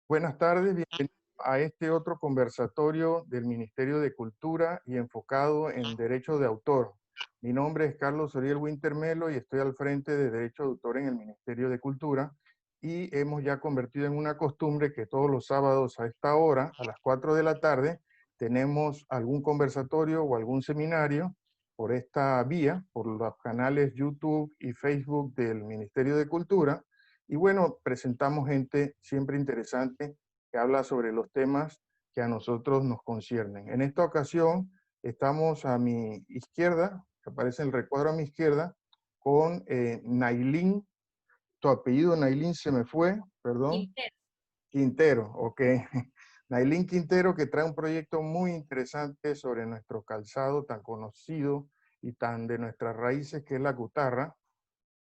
Buenas tardes, bienvenidos a este otro conversatorio del Ministerio de Cultura y enfocado en Derecho de Autor. Mi nombre es Carlos Oriel Wintermelo y estoy al frente de Derecho de Autor en el Ministerio de Cultura y hemos ya convertido en una costumbre que todos los sábados a esta hora, a las 4 de la tarde, tenemos algún conversatorio o algún seminario por esta vía, por los canales YouTube y Facebook del Ministerio de Cultura. Y bueno, presentamos gente siempre interesante que habla sobre los temas que a nosotros nos conciernen. En esta ocasión estamos a mi izquierda, que aparece en el recuadro a mi izquierda, con Nailín. Tu apellido, Nailín, se me fue, perdón. Quintero. Quintero, ok. Nailín Quintero, que trae un proyecto muy interesante sobre nuestro calzado tan conocido y tan de nuestras raíces, que es la guitarra.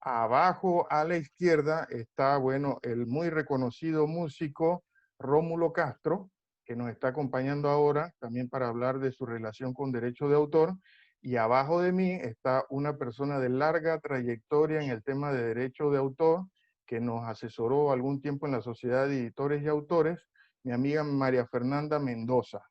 Abajo a la izquierda está, bueno, el muy reconocido músico Rómulo Castro, que nos está acompañando ahora también para hablar de su relación con derecho de autor. Y abajo de mí está una persona de larga trayectoria en el tema de derecho de autor, que nos asesoró algún tiempo en la Sociedad de Editores y Autores, mi amiga María Fernanda Mendoza.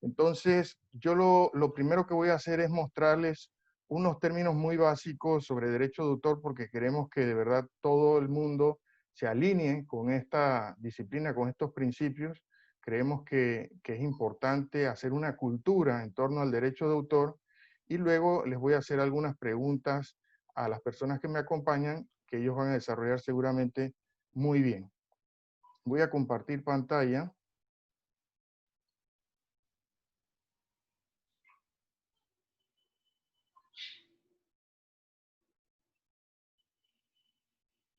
Entonces, yo lo primero que voy a hacer es mostrarles unos términos muy básicos sobre derecho de autor porque queremos que de verdad todo el mundo se alinee con esta disciplina, con estos principios. Creemos que es importante hacer una cultura en torno al derecho de autor y luego les voy a hacer algunas preguntas a las personas que me acompañan que ellos van a desarrollar seguramente muy bien. Voy a compartir pantalla.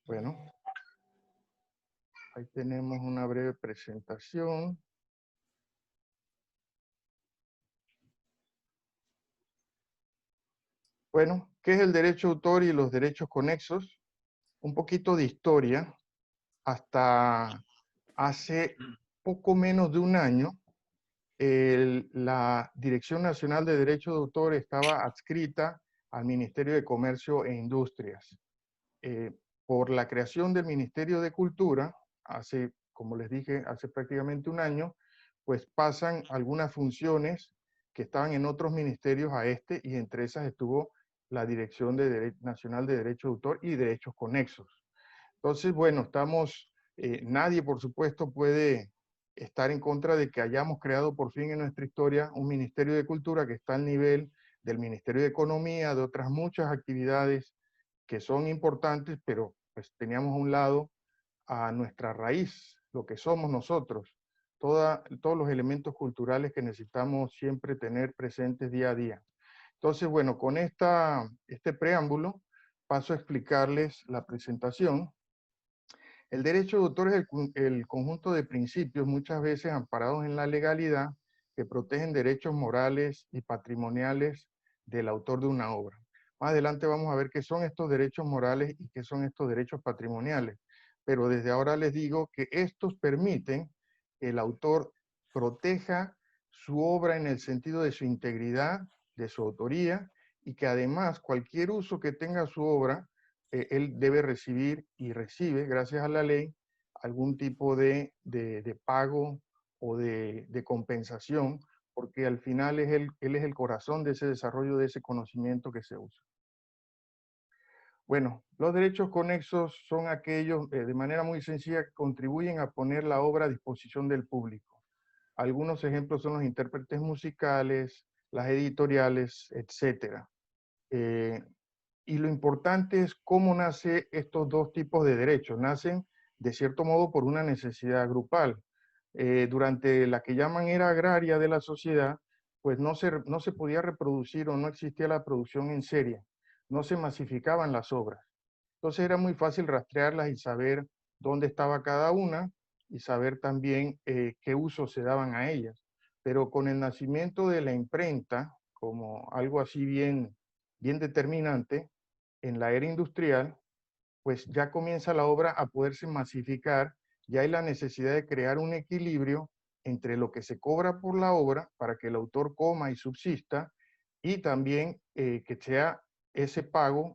Bueno, ahí tenemos una breve presentación. Bueno, ¿qué es el derecho de autor y los derechos conexos? Un poquito de historia. Hasta hace poco menos de un año, la Dirección Nacional de Derecho de Autor estaba adscrita al Ministerio de Comercio e Industrias. Eh, por la creación del Ministerio de Cultura, hace, como les dije, hace prácticamente un año, pues pasan algunas funciones que estaban en otros ministerios a este, y entre esas estuvo la Dirección Nacional de Derecho de Autor y Derechos Conexos. Entonces, bueno, nadie por supuesto puede estar en contra de que hayamos creado por fin en nuestra historia un Ministerio de Cultura que está al nivel del Ministerio de Economía, de otras muchas actividades que son importantes, pero pues teníamos a un lado a nuestra raíz, lo que somos nosotros, todos los elementos culturales que necesitamos siempre tener presentes día a día. Entonces, bueno, con este preámbulo paso a explicarles la presentación. El derecho de autor es el conjunto de principios, muchas veces amparados en la legalidad, que protegen derechos morales y patrimoniales del autor de una obra. Más adelante vamos a ver qué son estos derechos morales y qué son estos derechos patrimoniales. Pero desde ahora les digo que estos permiten que el autor proteja su obra en el sentido de su integridad, de su autoría, y que además cualquier uso que tenga su obra, él debe recibir y recibe, gracias a la ley, algún tipo de pago o de compensación, porque al final él es el corazón de ese desarrollo, de ese conocimiento que se usa. Bueno, los derechos conexos son aquellos, de manera muy sencilla, que contribuyen a poner la obra a disposición del público. Algunos ejemplos son los intérpretes musicales, las editoriales, etc. Y lo importante es cómo nacen estos dos tipos de derechos. Nacen, de cierto modo, por una necesidad grupal. Durante la que llaman era agraria de la sociedad, pues no se podía reproducir o no existía la producción en serie. No se masificaban las obras. Entonces era muy fácil rastrearlas y saber dónde estaba cada una y saber también qué usos se daban a ellas. Pero con el nacimiento de la imprenta, como algo así bien determinante, en la era industrial, pues ya comienza la obra a poderse masificar, ya hay la necesidad de crear un equilibrio entre lo que se cobra por la obra para que el autor coma y subsista, y también que sea ese pago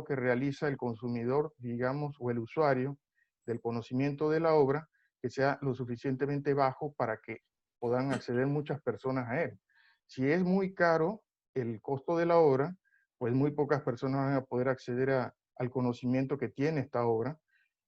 que realiza el consumidor, digamos, o el usuario del conocimiento de la obra, que sea lo suficientemente bajo para que puedan acceder muchas personas a él. Si es muy caro el costo de la obra, pues muy pocas personas van a poder acceder al conocimiento que tiene esta obra.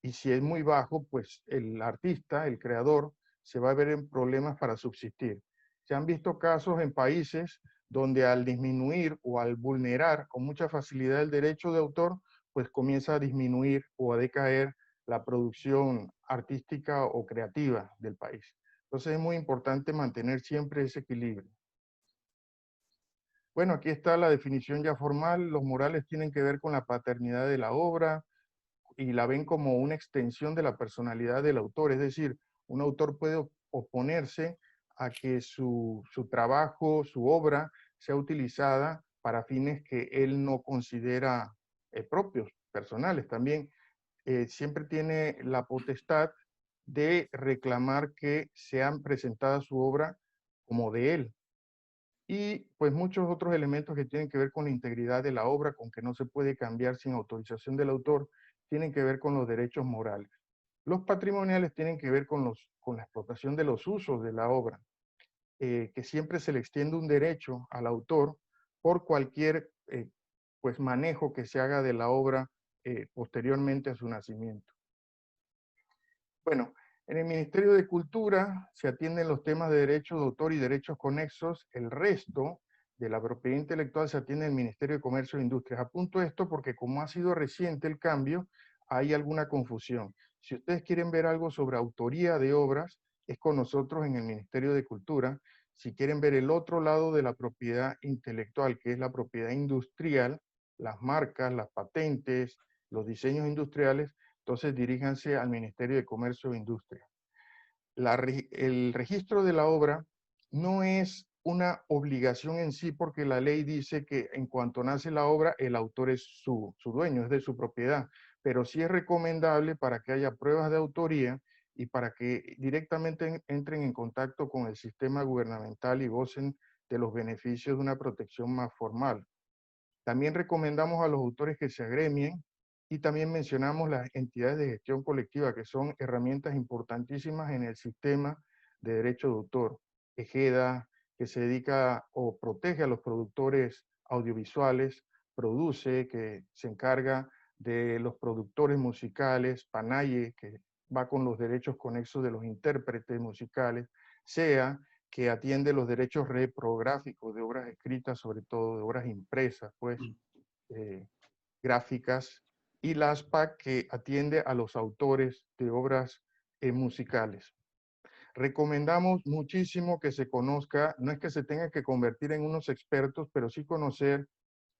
Y si es muy bajo, pues el artista, el creador, se va a ver en problemas para subsistir. Se han visto casos en países donde al disminuir o al vulnerar con mucha facilidad el derecho de autor, pues comienza a disminuir o a decaer la producción artística o creativa del país. Entonces es muy importante mantener siempre ese equilibrio. Bueno, aquí está la definición ya formal. Los morales tienen que ver con la paternidad de la obra y la ven como una extensión de la personalidad del autor. Es decir, un autor puede oponerse a que su trabajo, su obra, sea utilizada para fines que él no considera propios, personales. También siempre tiene la potestad de reclamar que sean presentada su obra como de él. Y pues muchos otros elementos que tienen que ver con la integridad de la obra, con que no se puede cambiar sin autorización del autor, tienen que ver con los derechos morales. Los patrimoniales tienen que ver con la explotación de los usos de la obra, que siempre se le extiende un derecho al autor por cualquier pues manejo que se haga de la obra posteriormente a su nacimiento. Bueno, en el Ministerio de Cultura se atienden los temas de derechos de autor y derechos conexos. El resto de la propiedad intelectual se atiende en el Ministerio de Comercio e Industrias. Apunto esto porque como ha sido reciente el cambio, hay alguna confusión. Si ustedes quieren ver algo sobre autoría de obras, es con nosotros en el Ministerio de Cultura. Si quieren ver el otro lado de la propiedad intelectual, que es la propiedad industrial, las marcas, las patentes, los diseños industriales, entonces diríjanse al Ministerio de Comercio e Industria. El registro de la obra no es una obligación en sí porque la ley dice que en cuanto nace la obra, el autor es su dueño, es de su propiedad, pero sí es recomendable para que haya pruebas de autoría y para que directamente entren en contacto con el sistema gubernamental y gocen de los beneficios de una protección más formal. También recomendamos a los autores que se agremien y también mencionamos las entidades de gestión colectiva, que son herramientas importantísimas en el sistema de derecho de autor. EGEDA, que se dedica o protege a los productores audiovisuales, Produce, que se encarga de los productores musicales, PANAYE, que va con los derechos conexos de los intérpretes musicales, SEA, que atiende los derechos reprográficos de obras escritas, sobre todo de obras impresas, pues, eh, gráficas, y la ASPAC, que atiende a los autores de obras musicales. Recomendamos muchísimo que se conozca, no es que se tenga que convertir en unos expertos, pero sí conocer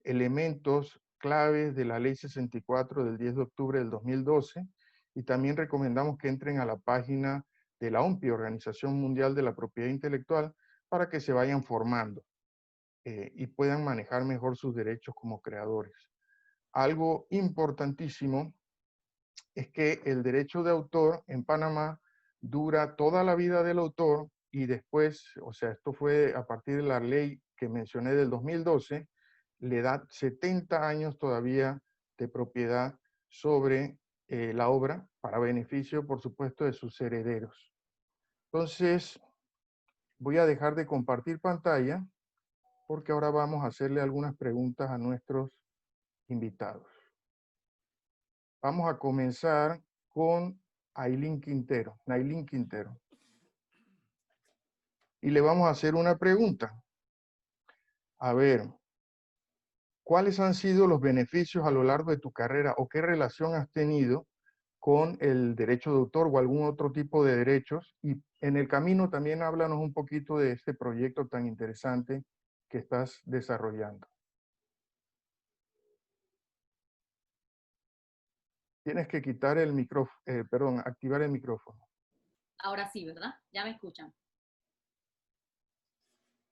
elementos claves de la Ley 64 del 10 de octubre del 2012, y también recomendamos que entren a la página de la OMPI, Organización Mundial de la Propiedad Intelectual, para que se vayan formando y puedan manejar mejor sus derechos como creadores. Algo importantísimo es que el derecho de autor en Panamá dura toda la vida del autor y después, o sea, esto fue a partir de la ley que mencioné del 2012, le da 70 años todavía de propiedad sobre la obra para beneficio, por supuesto, de sus herederos. Entonces, voy a dejar de compartir pantalla porque ahora vamos a hacerle algunas preguntas a nuestros invitados. Vamos a comenzar con Ailín Quintero, Nailín Quintero. Y le vamos a hacer una pregunta. A ver, ¿cuáles han sido los beneficios a lo largo de tu carrera o qué relación has tenido con el derecho de autor o algún otro tipo de derechos? Y en el camino también háblanos un poquito de este proyecto tan interesante que estás desarrollando. Tienes que quitar el micrófono, perdón, activar el micrófono. Ahora sí, ¿verdad? Ya me escuchan.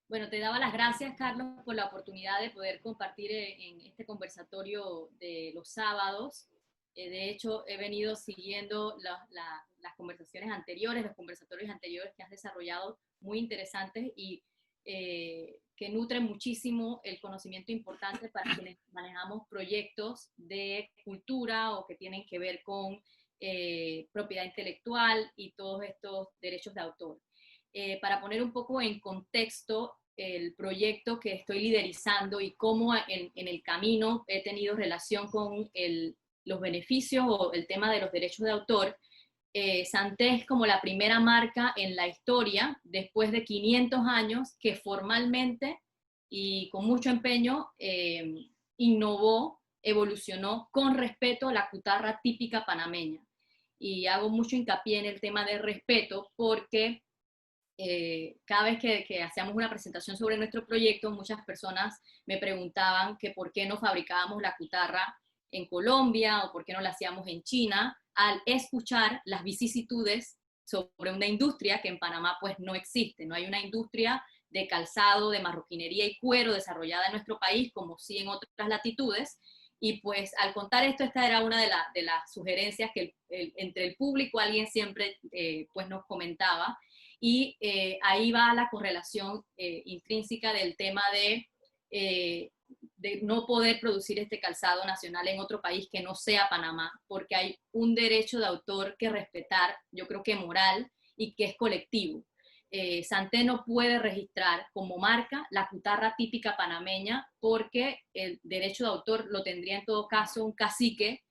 Bueno, te daba las gracias, Carlos, por la oportunidad de poder compartir en este conversatorio de los sábados. De hecho, he venido siguiendo las conversaciones anteriores, los conversatorios anteriores que has desarrollado, muy interesantes y que nutren muchísimo el conocimiento importante para quienes manejamos proyectos de cultura o que tienen que ver con propiedad intelectual y todos estos derechos de autor. Para poner un poco en contexto el proyecto que estoy liderizando y cómo en el camino he tenido relación con los beneficios o el tema de los derechos de autor. Santé es como la primera marca en la historia, después de 500 años, que formalmente y con mucho empeño innovó, evolucionó con respeto a la cutarra típica panameña. Y hago mucho hincapié en el tema de respeto porque cada vez que hacíamos una presentación sobre nuestro proyecto, muchas personas me preguntaban que por qué no fabricábamos la cutarra en Colombia o por qué no la hacíamos en China, al escuchar las vicisitudes sobre una industria que en Panamá pues no existe. No hay una industria de calzado, de marroquinería y cuero desarrollada en nuestro país como sí en otras latitudes. Y pues al contar esto, esta era una de las sugerencias que entre el público alguien siempre pues nos comentaba. Y ahí va la correlación intrínseca del tema de no poder producir este calzado nacional en otro país que no sea Panamá, porque hay un derecho de autor que respetar, yo creo que moral, y que es colectivo. Santé no puede registrar como marca la cutarra típica panameña porque el derecho de autor lo tendría en todo caso un cacique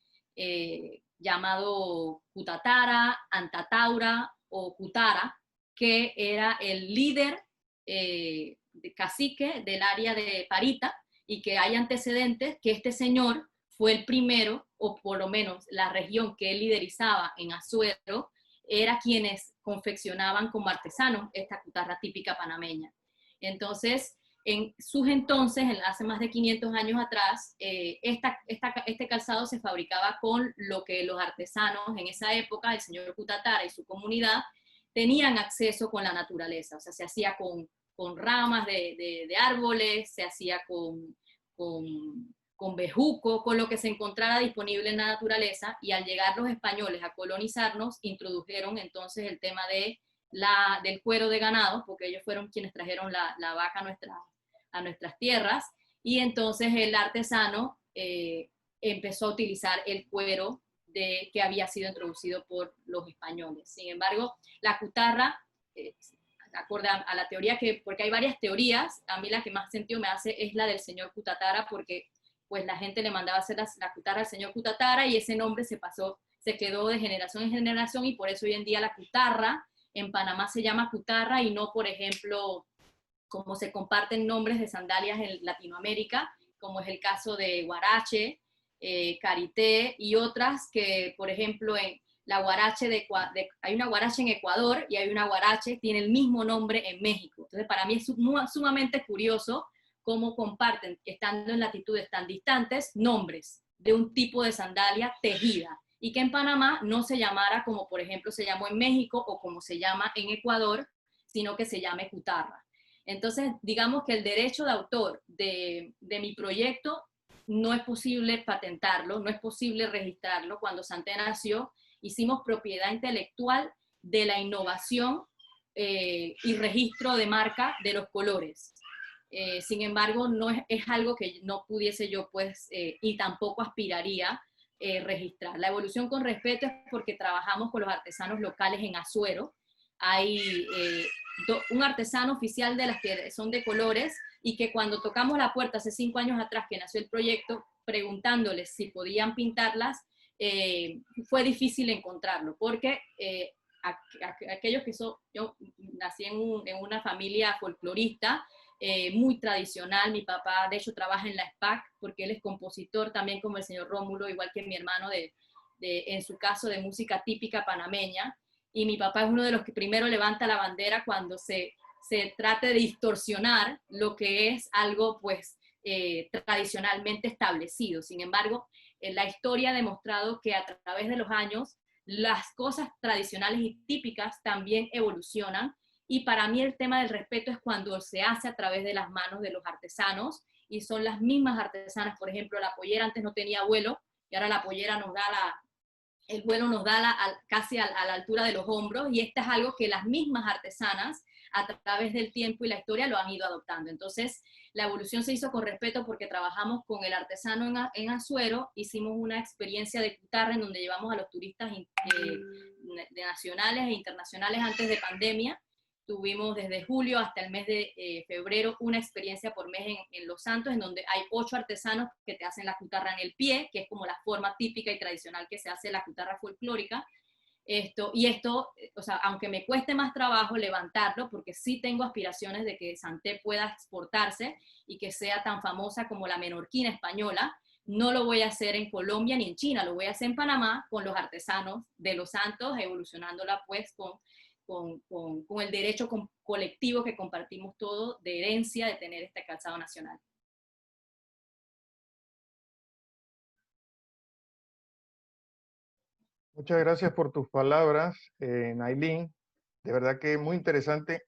llamado Cutatara, Antataura o Cutara, que era el líder de cacique del área de Parita, y que hay antecedentes que este señor fue el primero, o por lo menos la región que él liderizaba en Azuero, era quienes confeccionaban como artesanos esta cutarra típica panameña. Entonces, en sus entonces, hace más de 500 años atrás, este calzado se fabricaba con lo que los artesanos en esa época, el señor Cutatara y su comunidad, tenían acceso con la naturaleza. O sea, se hacía con ramas de árboles, se hacía con bejuco, con lo que se encontrara disponible en la naturaleza, y al llegar los españoles a colonizarnos, introdujeron entonces el tema del cuero de ganado, porque ellos fueron quienes trajeron la vaca a nuestras tierras, y entonces el artesano empezó a utilizar el cuero que había sido introducido por los españoles. Sin embargo, la cutarra, acorde a la teoría, porque hay varias teorías, a mí la que más sentido me hace es la del señor Cutatara, porque pues la gente le mandaba hacer la cutarra al señor Cutatara y ese nombre se quedó de generación en generación, y por eso hoy en día la cutarra en Panamá se llama cutarra y no, por ejemplo, como se comparten nombres de sandalias en Latinoamérica, como es el caso de Huarache, Carité y otras que, por ejemplo, en la Huarache hay una Huarache en Ecuador y hay una Huarache, tiene el mismo nombre en México. Entonces, para mí es sumamente curioso cómo comparten, estando en latitudes tan distantes, nombres de un tipo de sandalia tejida, y que en Panamá no se llamara como, por ejemplo, se llamó en México o como se llama en Ecuador, sino que se llame cutarra. Entonces, digamos que el derecho de autor de mi proyecto no es posible patentarlo, no es posible registrarlo. Cuando Santé nació, hicimos propiedad intelectual de la innovación y registro de marca de los colores. Sin embargo, no es algo que no pudiese yo, pues, y tampoco aspiraría registrar. La evolución con respeto es porque trabajamos con los artesanos locales en Azuero. Hay un artesano oficial de las que son de colores, y que cuando tocamos la puerta hace 5 años atrás que nació el proyecto, preguntándoles si podían pintarlas, fue difícil encontrarlo, porque aquellos que son, yo nací en una familia folclorista, muy tradicional. Mi papá de hecho trabaja en la SPAC porque él es compositor también como el señor Rómulo, igual que mi hermano en su caso de música típica panameña, y mi papá es uno de los que primero levanta la bandera cuando se trate de distorsionar lo que es algo pues tradicionalmente establecido. Sin embargo, la historia ha demostrado que a través de los años las cosas tradicionales y típicas también evolucionan, y para mí el tema del respeto es cuando se hace a través de las manos de los artesanos, y son las mismas artesanas. Por ejemplo, la pollera antes no tenía vuelo, y ahora la pollera nos da el vuelo nos da casi a la altura de los hombros, y esto es algo que las mismas artesanas a través del tiempo y la historia lo han ido adoptando. Entonces, la evolución se hizo con respeto porque trabajamos con el artesano en Azuero, hicimos una experiencia de cutarra en donde llevamos a los turistas nacionales e internacionales antes de pandemia. Tuvimos desde julio hasta el mes de febrero una experiencia por mes en Los Santos, en donde hay 8 artesanos que te hacen la cutarra en el pie, que es como la forma típica y tradicional que se hace la cutarra folclórica. O sea, aunque me cueste más trabajo levantarlo, porque sí tengo aspiraciones de que Santé pueda exportarse y que sea tan famosa como la menorquina española, no lo voy a hacer en Colombia ni en China, lo voy a hacer en Panamá con los artesanos de Los Santos, evolucionándola pues con el derecho colectivo que compartimos todo de herencia de tener este calzado nacional. Muchas gracias por tus palabras, Nailin. De verdad que muy interesante.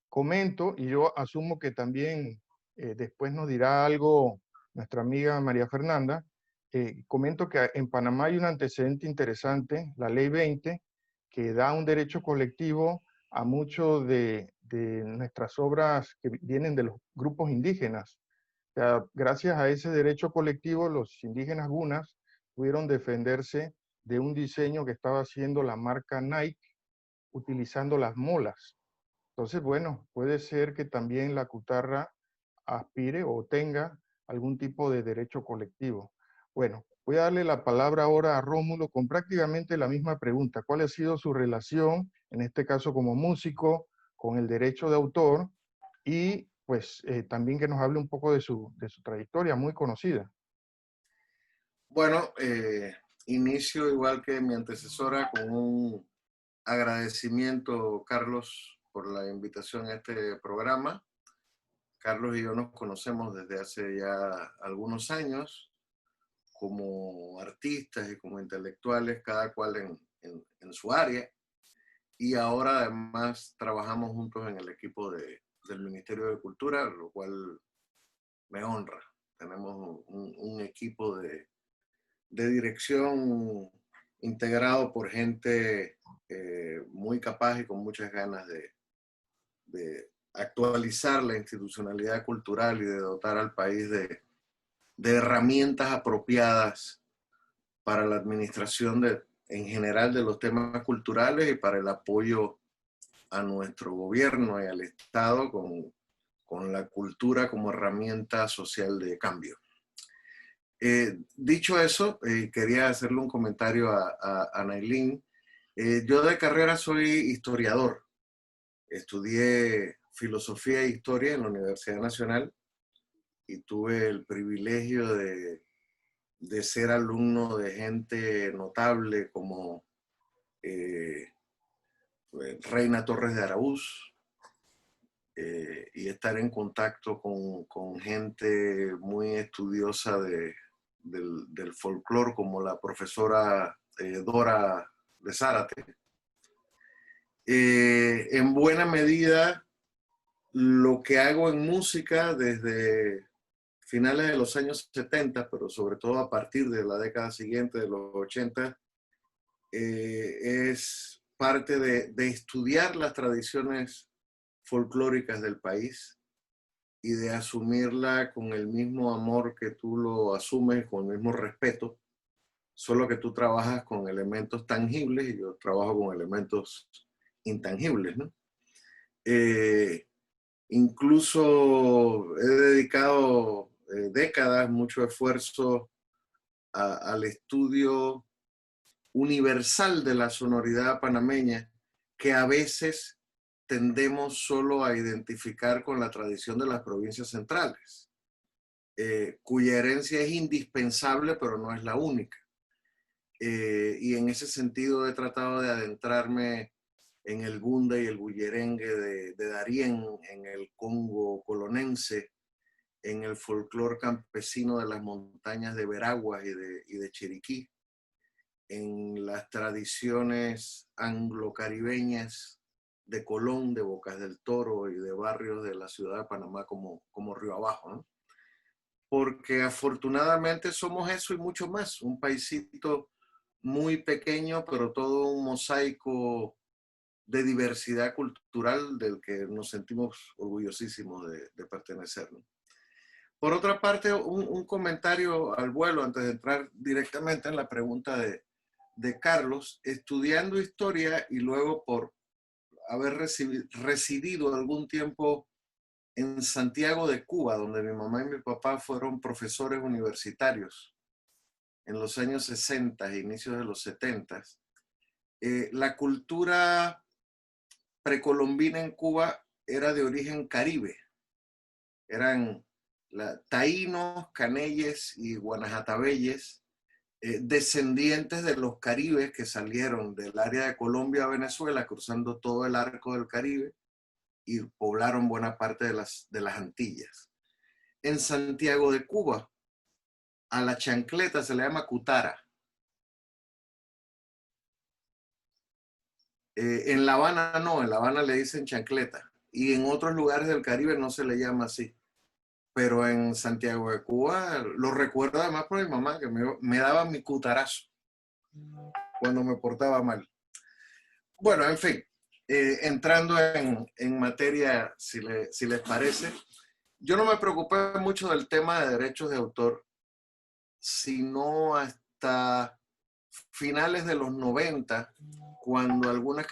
Comento, y yo asumo que también después nos dirá algo nuestra amiga María Fernanda. Comento que en Panamá hay un antecedente interesante, la Ley 20, que da un derecho colectivo a muchos de nuestras obras que vienen de los grupos indígenas. O sea, gracias a ese derecho colectivo, los indígenas gunas pudieron defenderse de un diseño que estaba haciendo la marca Nike utilizando las molas. Entonces, bueno, puede ser que también la cutarra aspire o tenga algún tipo de derecho colectivo. Bueno, voy a darle la palabra ahora a Rómulo con prácticamente la misma pregunta. ¿Cuál ha sido su relación, en este caso como músico, con el derecho de autor? Y pues también que nos hable un poco de su trayectoria muy conocida. Bueno, inicio igual que mi antecesora con un agradecimiento, Carlos, por la invitación a este programa. Carlos y yo nos conocemos desde hace ya algunos años como artistas y como intelectuales, cada cual en su área. Y ahora además trabajamos juntos en el equipo del Ministerio de Cultura, lo cual me honra. Tenemos un equipo de dirección integrado por gente muy capaz y con muchas ganas de actualizar la institucionalidad cultural y de dotar al país de herramientas apropiadas para la administración en general de los temas culturales y para el apoyo a nuestro gobierno y al Estado con la cultura como herramienta social de cambio. Dicho eso, quería hacerle un comentario a Nailin. Yo de carrera soy historiador. Estudié filosofía e historia en la Universidad Nacional y tuve el privilegio de ser alumno de gente notable como Reina Torres de Araúz, y estar en contacto con gente muy estudiosa del folclore, como la profesora Dora de Zárate. En buena medida, lo que hago en música desde finales de los años 70, pero sobre todo a partir de la década siguiente, de los 80, es parte de estudiar las tradiciones folclóricas del país y de asumirla con el mismo amor que tú lo asumes, con el mismo respeto, solo que tú trabajas con elementos tangibles y yo trabajo con elementos intangibles, ¿no? Incluso he dedicado décadas, mucho esfuerzo al estudio universal de la sonoridad panameña, que a veces tendemos solo a identificar con la tradición de las provincias centrales, cuya herencia es indispensable, pero no es la única. Y en ese sentido he tratado de adentrarme en el bunda y el bullerengue de Darién, en el Congo colonense, en el folclore campesino de las montañas de Veraguas y de Chiriquí, en las tradiciones anglo-caribeñas de Colón, de Bocas del Toro y de barrios de la ciudad de Panamá como Río Abajo, ¿no? Porque afortunadamente somos eso y mucho más, un paisito muy pequeño, pero todo un mosaico de diversidad cultural del que nos sentimos orgullosísimos de pertenecer, ¿no? Por otra parte, un comentario al vuelo antes de entrar directamente en la pregunta de Carlos. Estudiando historia y luego por haber residido algún tiempo en Santiago de Cuba, donde mi mamá y mi papá fueron profesores universitarios en los años 60 e inicios de los 70, la cultura precolombina en Cuba era de origen caribe. Eran taínos, caneyes y guanajatabeyes, descendientes de los caribes que salieron del área de Colombia a Venezuela, cruzando todo el arco del Caribe y poblaron buena parte de las Antillas. En Santiago de Cuba, a la chancleta se le llama cutara. En La Habana no, en La Habana le dicen chancleta. Y en otros lugares del Caribe no se le llama así. Pero en Santiago de Cuba lo recuerdo además por mi mamá, que me daba mi cutarazo cuando me portaba mal. Bueno, en fin, entrando en materia, si les parece, yo no me preocupé mucho del tema de derechos de autor, sino hasta finales de los 90, cuando algunas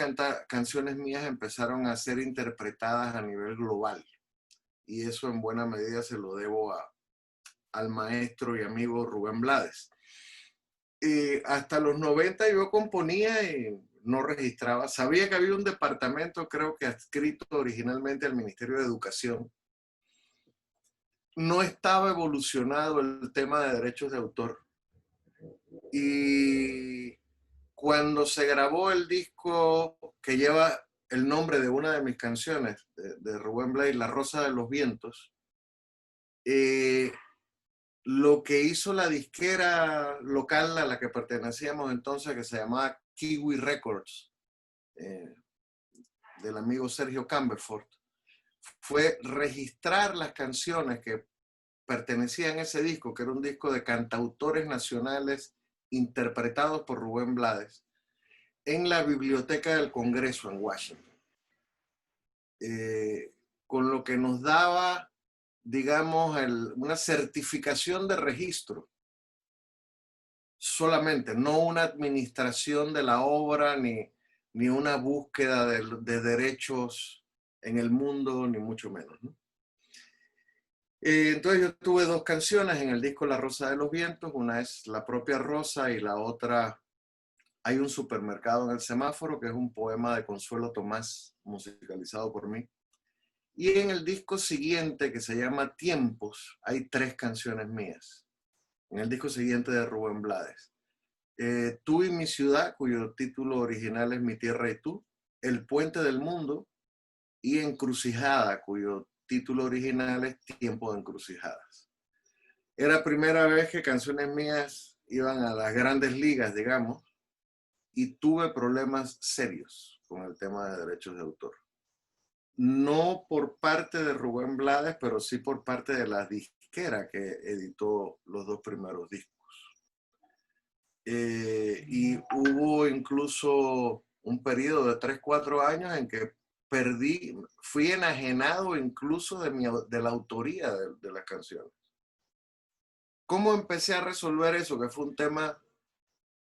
canciones mías empezaron a ser interpretadas a nivel global. Y eso en buena medida se lo debo al maestro y amigo Rubén Blades. Hasta los 90 yo componía y no registraba. Sabía que había un departamento, creo que adscrito originalmente al Ministerio de Educación. No estaba evolucionado el tema de derechos de autor. Y cuando se grabó el disco que lleva el nombre de una de mis canciones, de Rubén Blades, La Rosa de los Vientos, lo que hizo la disquera local a la que pertenecíamos entonces, que se llamaba Kiwi Records, del amigo Sergio Camberford, fue registrar las canciones que pertenecían a ese disco, que era un disco de cantautores nacionales interpretados por Rubén Blades, en la Biblioteca del Congreso en Washington. Con lo que nos daba, digamos, una certificación de registro solamente, no una administración de la obra ni una búsqueda de derechos en el mundo, ni mucho menos, ¿no? Entonces yo tuve dos canciones en el disco La Rosa de los Vientos. Una es La propia Rosa y la otra Hay un supermercado en el semáforo, que es un poema de Consuelo Tomás, musicalizado por mí. Y en el disco siguiente, que se llama Tiempos, hay 3 canciones mías. En el disco siguiente de Rubén Blades. Tú y mi ciudad, cuyo título original es Mi tierra y tú. El puente del mundo. Y Encrucijada, cuyo título original es Tiempo de encrucijadas. Era la primera vez que canciones mías iban a las grandes ligas, digamos, y tuve problemas serios con el tema de derechos de autor. No por parte de Rubén Blades, pero sí por parte de la disquera que editó los 2 primeros discos. Y hubo incluso un periodo de 3-4 años en que fui enajenado incluso de la autoría de las canciones. ¿Cómo empecé a resolver eso? Que fue un tema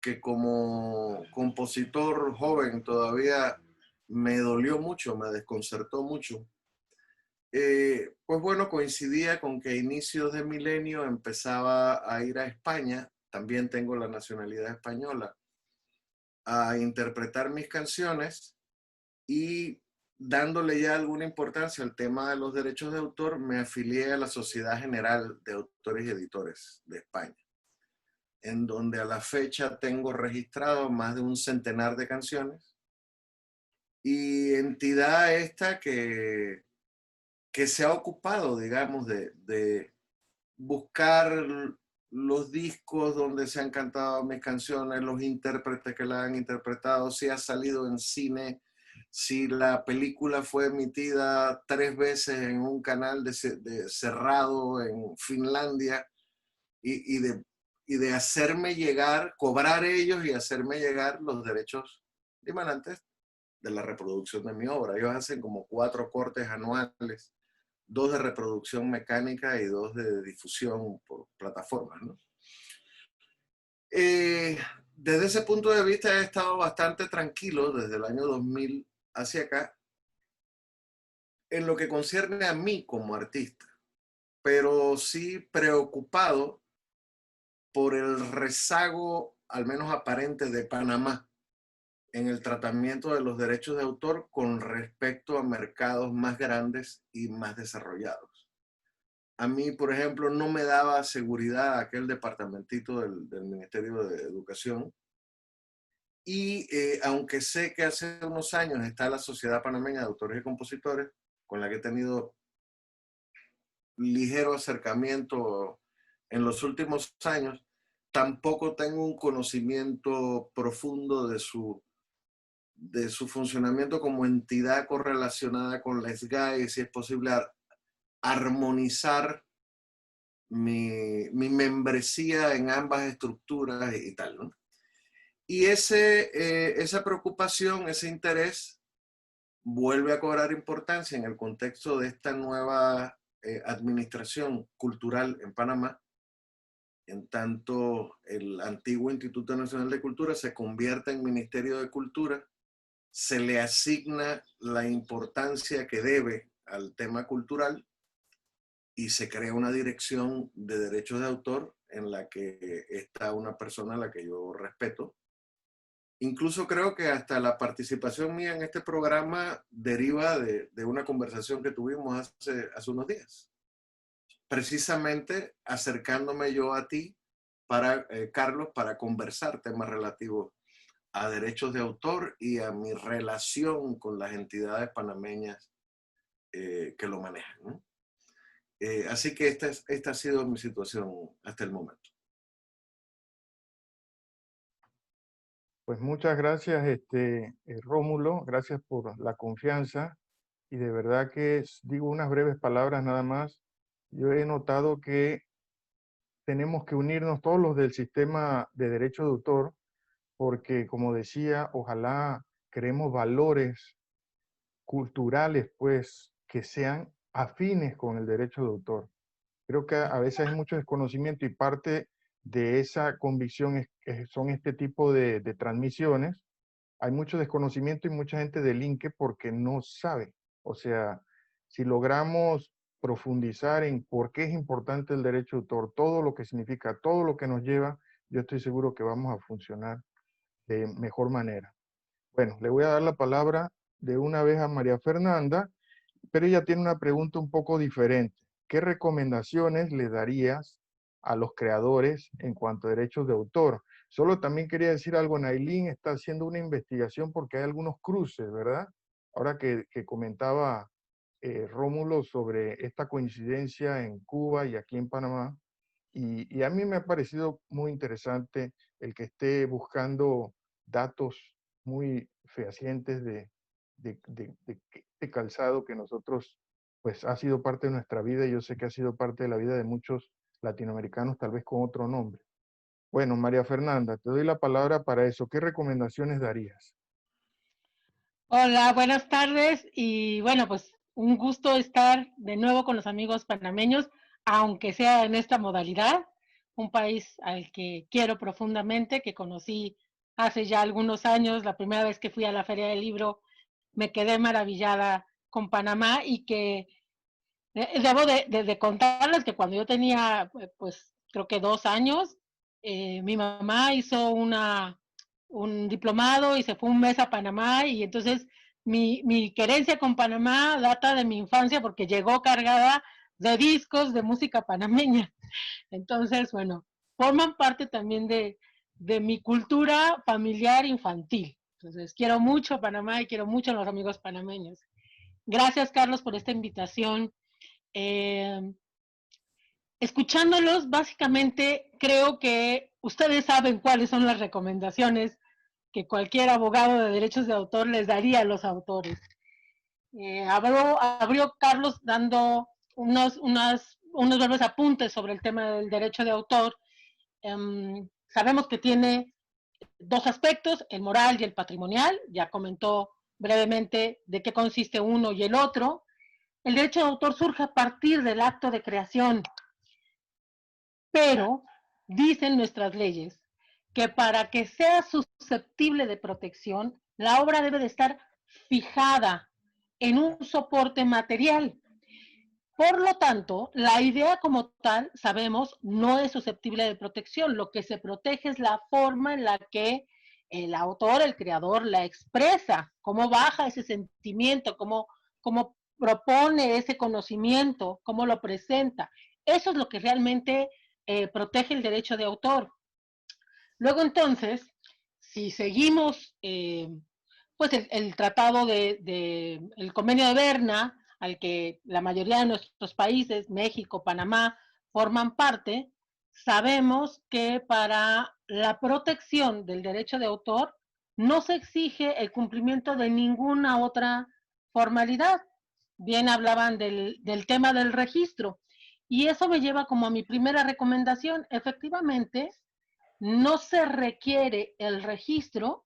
que como compositor joven todavía me dolió mucho, me desconcertó mucho. Pues bueno, coincidía con que a inicios de milenio empezaba a ir a España, también tengo la nacionalidad española, a interpretar mis canciones, y dándole ya alguna importancia al tema de los derechos de autor, me afilié a la Sociedad General de Autores y Editores de España, en donde a la fecha tengo registrado más de un centenar de canciones, y entidad esta que se ha ocupado, digamos, de buscar los discos donde se han cantado mis canciones, los intérpretes que la han interpretado, si ha salido en cine, si la película fue emitida 3 veces en un canal cerrado en Finlandia, y de hacerme llegar, cobrar ellos y hacerme llegar los derechos dimanantes la reproducción de mi obra. Ellos hacen como 4 cortes anuales, 2 de reproducción mecánica y 2 de difusión por plataformas, ¿no? Desde ese punto de vista he estado bastante tranquilo desde el año 2000 hacia acá en lo que concierne a mí como artista, pero sí preocupado por el rezago, al menos aparente, de Panamá en el tratamiento de los derechos de autor con respecto a mercados más grandes y más desarrollados. A mí, por ejemplo, no me daba seguridad aquel departamentito del Ministerio de Educación. Y aunque sé que hace unos años está la Sociedad Panameña de Autores y Compositores, con la que he tenido ligero acercamiento en los últimos años, tampoco tengo un conocimiento profundo de su funcionamiento como entidad correlacionada con la SGAE y si es posible armonizar mi membresía en ambas estructuras y tal, ¿no? Y esa preocupación, ese interés, vuelve a cobrar importancia en el contexto de esta nueva administración cultural en Panamá, en tanto el antiguo Instituto Nacional de Cultura se convierte en Ministerio de Cultura, se le asigna la importancia que debe al tema cultural y se crea una dirección de derechos de autor en la que está una persona a la que yo respeto. Incluso creo que hasta la participación mía en este programa deriva de una conversación que tuvimos hace unos días. Precisamente acercándome yo a ti, Carlos, para conversar temas relativos a derechos de autor y a mi relación con las entidades panameñas que lo manejan, ¿no? Así que esta ha sido mi situación hasta el momento. Pues muchas gracias, Rómulo, gracias por la confianza y de verdad que digo unas breves palabras nada más. Yo he notado que tenemos que unirnos todos los del sistema de derecho de autor porque, como decía, ojalá creemos valores culturales, pues, que sean afines con el derecho de autor. Creo que a veces hay mucho desconocimiento y parte de esa convicción son este tipo de transmisiones. Hay mucho desconocimiento y mucha gente delinque porque no sabe. O sea, si logramos profundizar en por qué es importante el derecho de autor, todo lo que significa, todo lo que nos lleva, yo estoy seguro que vamos a funcionar de mejor manera. Bueno, le voy a dar la palabra de una vez a María Fernanda, pero ella tiene una pregunta un poco diferente. ¿Qué recomendaciones le darías a los creadores en cuanto a derechos de autor? Solo también quería decir algo, Nailin está haciendo una investigación porque hay algunos cruces, ¿verdad? Ahora que comentaba Rómulo sobre esta coincidencia en Cuba y aquí en Panamá, y a mí me ha parecido muy interesante el que esté buscando datos muy fehacientes de este calzado que nosotros, pues ha sido parte de nuestra vida y yo sé que ha sido parte de la vida de muchos latinoamericanos, tal vez con otro nombre. Bueno, María Fernanda, te doy la palabra para eso. ¿Qué recomendaciones darías? Hola, buenas tardes y bueno, pues un gusto estar de nuevo con los amigos panameños, aunque sea en esta modalidad, un país al que quiero profundamente, que conocí hace ya algunos años, la primera vez que fui a la Feria del Libro, me quedé maravillada con Panamá y que debo de contarles que cuando yo tenía, pues creo que 2 años, mi mamá hizo un diplomado y se fue un mes a Panamá y entonces mi querencia con Panamá data de mi infancia porque llegó cargada de discos de música panameña. Entonces, bueno, forman parte también de mi cultura familiar infantil. Entonces, quiero mucho Panamá y quiero mucho a los amigos panameños. Gracias, Carlos, por esta invitación. Escuchándolos, básicamente creo que ustedes saben cuáles son las recomendaciones que cualquier abogado de derechos de autor les daría a los autores. Abrió Carlos dando unos breves apuntes sobre el tema del derecho de autor. Sabemos que tiene 2 aspectos, el moral y el patrimonial. Ya comentó brevemente de qué consiste uno y el otro. El derecho de autor surge a partir del acto de creación, pero dicen nuestras leyes que para que sea susceptible de protección, la obra debe de estar fijada en un soporte material. Por lo tanto, la idea como tal, sabemos, no es susceptible de protección. Lo que se protege es la forma en la que el autor, el creador, la expresa, cómo baja ese sentimiento, cómo propone ese conocimiento, cómo lo presenta. Eso es lo que realmente protege el derecho de autor. Luego entonces, si seguimos pues el tratado el convenio de Berna, al que la mayoría de nuestros países, México, Panamá, forman parte, sabemos que para la protección del derecho de autor no se exige el cumplimiento de ninguna otra formalidad. Bien hablaban del tema del registro. Y eso me lleva como a mi primera recomendación. Efectivamente, no se requiere el registro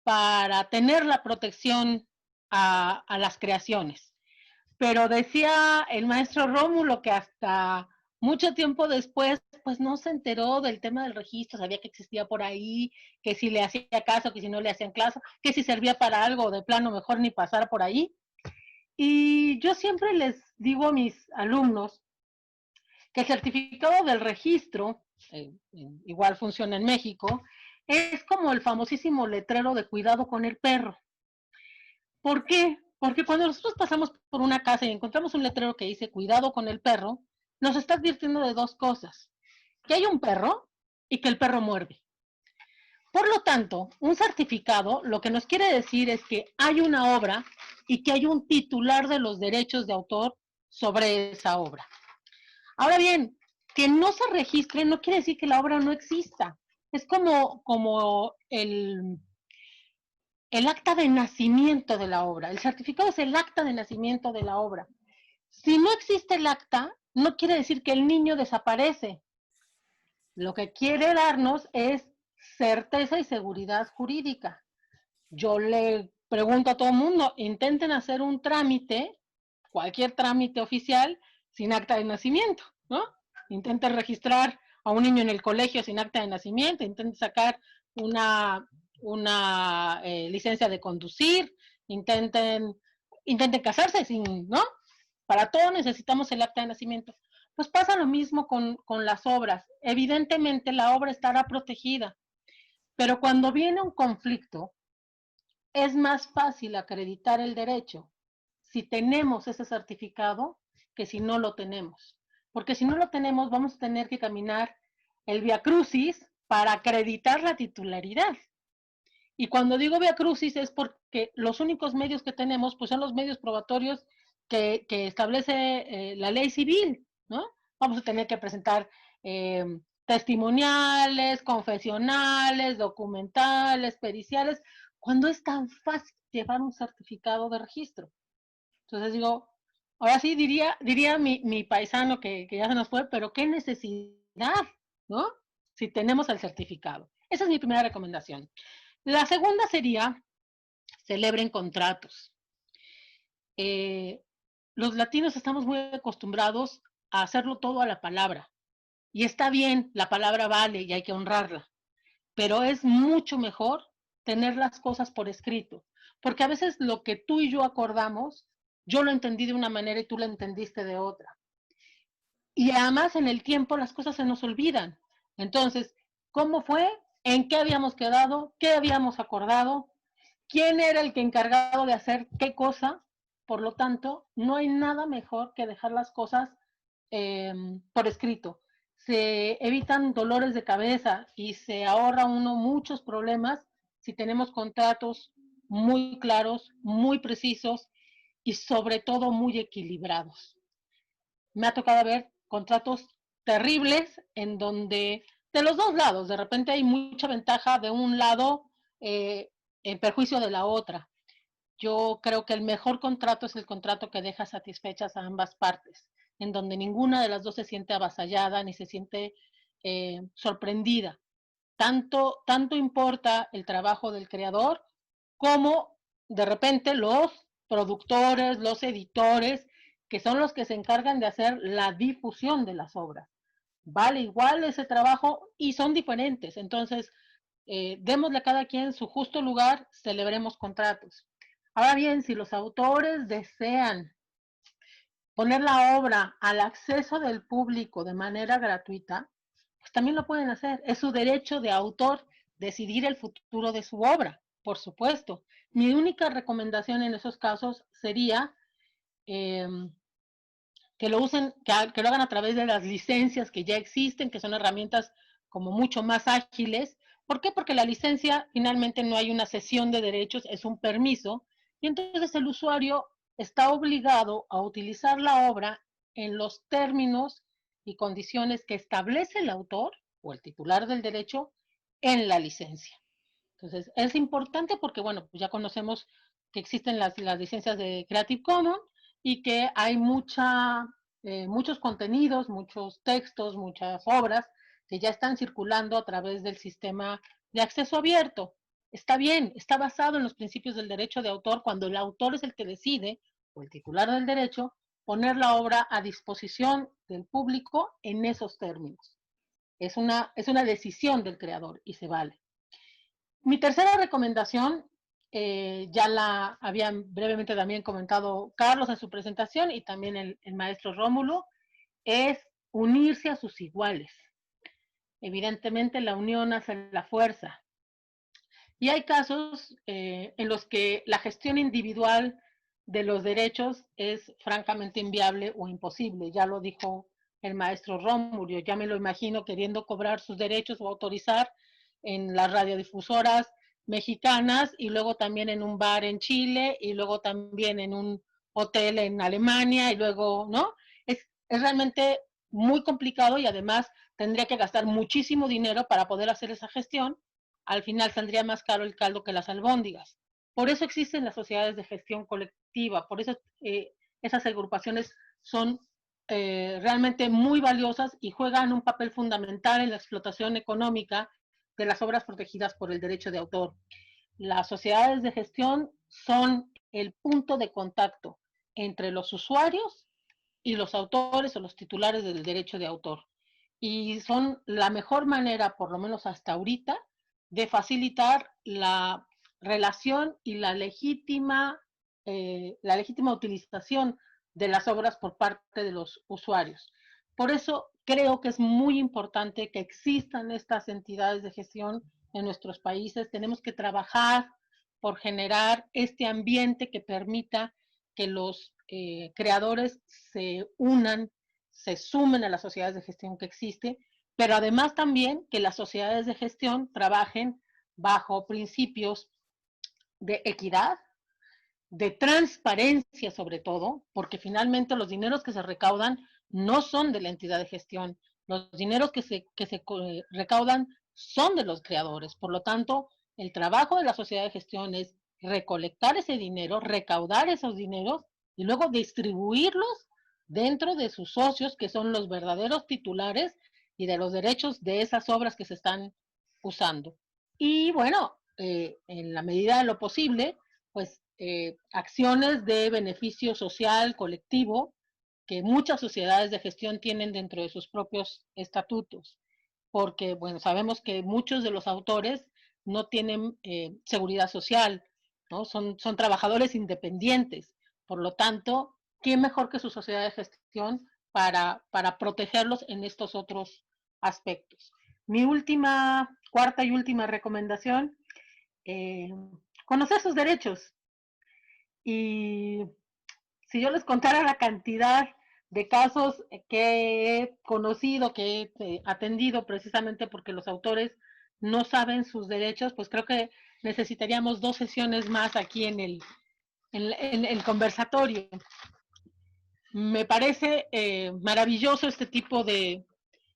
para tener la protección a las creaciones. Pero decía el maestro Rómulo que hasta mucho tiempo después, pues no se enteró del tema del registro, sabía que existía por ahí, que si le hacía caso, que si no le hacían caso, que si servía para algo, de plano mejor ni pasar por ahí. Y yo siempre les digo a mis alumnos que el certificado del registro, igual funciona en México, es como el famosísimo letrero de cuidado con el perro. ¿Por qué? Porque cuando nosotros pasamos por una casa y encontramos un letrero que dice cuidado con el perro, nos está advirtiendo de dos cosas: que hay un perro y que el perro muerde. Por lo tanto, un certificado lo que nos quiere decir es que hay una obra y que hay un titular de los derechos de autor sobre esa obra. Ahora bien, que no se registre no quiere decir que la obra no exista. Es como el acta de nacimiento de la obra. El certificado es el acta de nacimiento de la obra. Si no existe el acta, no quiere decir que el niño desaparece. Lo que quiere darnos es certeza y seguridad jurídica. Yo le pregunto a todo el mundo, intenten hacer un trámite, cualquier trámite oficial, sin acta de nacimiento, ¿no? Intenten registrar a un niño en el colegio sin acta de nacimiento, intenten sacar una licencia de conducir, intenten casarse sin, ¿no? Para todo necesitamos el acta de nacimiento. Pues pasa lo mismo con las obras. Evidentemente la obra estará protegida, pero cuando viene un conflicto, es más fácil acreditar el derecho si tenemos ese certificado que si no lo tenemos. Porque si no lo tenemos, vamos a tener que caminar el viacrucis para acreditar la titularidad. Y cuando digo viacrucis es porque los únicos medios que tenemos pues son los medios probatorios que establece la ley civil, ¿no? Vamos a tener que presentar testimoniales, confesionales, documentales, periciales, cuando es tan fácil llevar un certificado de registro. Entonces digo, ahora sí diría mi paisano que ya se nos fue, pero qué necesidad, ¿no? Si tenemos el certificado. Esa es mi primera recomendación. La segunda sería, celebren contratos. Los latinos estamos muy acostumbrados a hacerlo todo a la palabra. Y está bien, la palabra vale y hay que honrarla. Pero es mucho mejor tener las cosas por escrito. Porque a veces lo que tú y yo acordamos, yo lo entendí de una manera y tú lo entendiste de otra. Y además en el tiempo las cosas se nos olvidan. Entonces, ¿cómo fue? ¿En qué habíamos quedado? ¿Qué habíamos acordado? ¿Quién era el que encargado de hacer qué cosa? Por lo tanto, no hay nada mejor que dejar las cosas por escrito. Se evitan dolores de cabeza y se ahorra uno muchos problemas si tenemos contratos muy claros, muy precisos y sobre todo muy equilibrados. Me ha tocado ver contratos terribles en donde de los dos lados, de repente hay mucha ventaja de un lado en perjuicio de la otra. Yo creo que el mejor contrato es el contrato que deja satisfechas a ambas partes, en donde ninguna de las dos se siente avasallada ni se siente sorprendida. Tanto importa el trabajo del creador como de repente los productores, los editores, que son los que se encargan de hacer la difusión de las obras. Vale igual ese trabajo y son diferentes. Entonces, démosle a cada quien su justo lugar, celebremos contratos. Ahora bien, si los autores desean poner la obra al acceso del público de manera gratuita, pues también lo pueden hacer. Es su derecho de autor decidir el futuro de su obra, por supuesto. Mi única recomendación en esos casos sería eh, que lo usen, que lo hagan a través de las licencias que ya existen, que son herramientas como mucho más ágiles. ¿Por qué? Porque la licencia finalmente no hay una cesión de derechos, es un permiso, y entonces el usuario está obligado a utilizar la obra en los términos y condiciones que establece el autor o el titular del derecho en la licencia. Entonces, es importante porque, bueno, pues ya conocemos que existen las licencias de Creative Commons y que hay muchos contenidos, muchos textos, muchas obras que ya están circulando a través del sistema de acceso abierto. Está bien, está basado en los principios del derecho de autor cuando el autor es el que decide, o el titular del derecho, poner la obra a disposición del público en esos términos. Es una decisión del creador y se vale. Mi tercera recomendación, ya la habían brevemente también comentado Carlos en su presentación y también el maestro Rómulo, es unirse a sus iguales. Evidentemente la unión hace la fuerza. Y hay casos en los que la gestión individual de los derechos es francamente inviable o imposible. Ya lo dijo el maestro Rómulo, ya me lo imagino queriendo cobrar sus derechos o autorizar en las radiodifusoras mexicanas y luego también en un bar en Chile y luego también en un hotel en Alemania y luego, ¿no? Es realmente muy complicado y además tendría que gastar muchísimo dinero para poder hacer esa gestión. Al final saldría más caro el caldo que las albóndigas. Por eso existen las sociedades de gestión colectiva, por eso esas agrupaciones son realmente muy valiosas y juegan un papel fundamental en la explotación económica de las obras protegidas por el derecho de autor. Las sociedades de gestión son el punto de contacto entre los usuarios y los autores o los titulares del derecho de autor. Y son la mejor manera, por lo menos hasta ahorita, de facilitar la relación y la legítima utilización de las obras por parte de los usuarios. Por eso creo que es muy importante que existan estas entidades de gestión en nuestros países. Tenemos que trabajar por generar este ambiente que permita que los creadores se unan, se sumen a las sociedades de gestión que existe, pero además también que las sociedades de gestión trabajen bajo principios de equidad, de transparencia sobre todo, porque finalmente los dineros que se recaudan no son de la entidad de gestión, los dineros que se recaudan son de los creadores. Por lo tanto, el trabajo de la sociedad de gestión es recolectar ese dinero, recaudar esos dineros y luego distribuirlos dentro de sus socios, que son los verdaderos titulares y de los derechos de esas obras que se están usando. Y bueno, en la medida de lo posible, pues acciones de beneficio social colectivo que muchas sociedades de gestión tienen dentro de sus propios estatutos, porque bueno, sabemos que muchos de los autores no tienen seguridad social, ¿no? Son trabajadores independientes, por lo tanto, ¿qué mejor que su sociedad de gestión para protegerlos en estos otros aspectos? Mi cuarta y última recomendación, conocer sus derechos. Y si yo les contara la cantidad de casos que he conocido, que he atendido precisamente porque los autores no saben sus derechos, pues creo que necesitaríamos 2 sesiones más aquí en el conversatorio. Me parece maravilloso este tipo de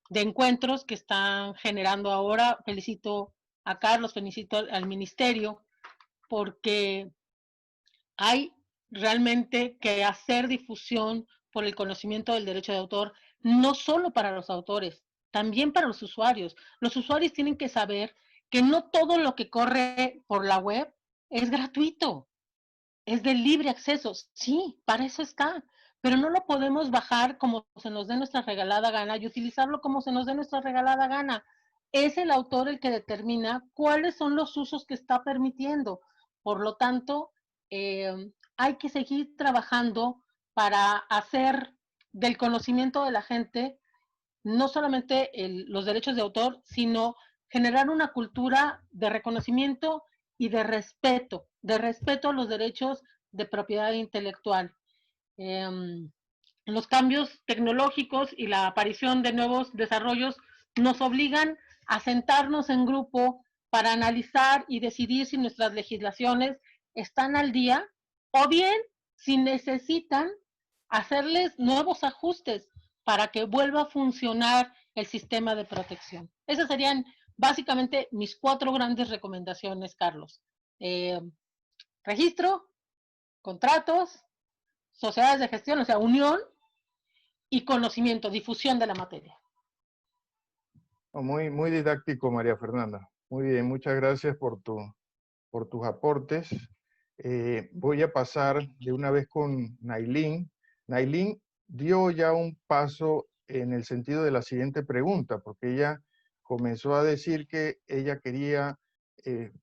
encuentros que están generando ahora. Felicito a Carlos, felicito al ministerio, porque hay realmente que hacer difusión por el conocimiento del derecho de autor, no solo para los autores, también para los usuarios. Los usuarios tienen que saber que no todo lo que corre por la web es gratuito. es de libre acceso. Sí, para eso está, pero no lo podemos bajar como se nos dé nuestra regalada gana y utilizarlo como se nos dé nuestra regalada gana. Es el autor el que determina cuáles son los usos que está permitiendo. Por lo tanto, hay que seguir trabajando para hacer del conocimiento de la gente no solamente los derechos de autor, sino generar una cultura de reconocimiento y de respeto a los derechos de propiedad intelectual. Los cambios tecnológicos y la aparición de nuevos desarrollos nos obligan a sentarnos en grupo para analizar y decidir si nuestras legislaciones están al día o bien si necesitan hacerles nuevos ajustes para que vuelva a funcionar el sistema de protección. Esas serían básicamente mis 4 grandes recomendaciones, Carlos. Registro, contratos, sociedades de gestión, o sea, unión y conocimiento, difusión de la materia. Muy, muy didáctico, María Fernanda. Muy bien, muchas gracias por tus aportes. Voy a pasar de una vez con Nailin. Nailin dio ya un paso en el sentido de la siguiente pregunta, porque ella comenzó a decir que ella quería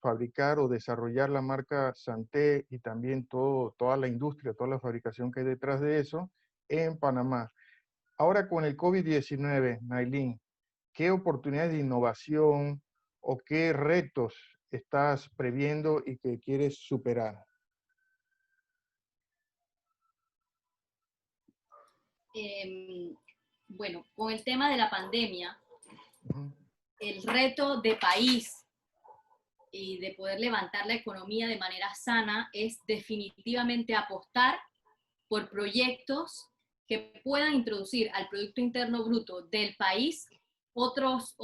fabricar o desarrollar la marca Santé y también toda la industria, toda la fabricación que hay detrás de eso en Panamá. Ahora con el COVID-19, Nailin, ¿qué oportunidades de innovación o qué retos estás previendo y que quieres superar? Bueno, con el tema de la pandemia, el reto de país y de poder levantar la economía de manera sana es definitivamente apostar por proyectos que puedan introducir al Producto Interno Bruto del país otros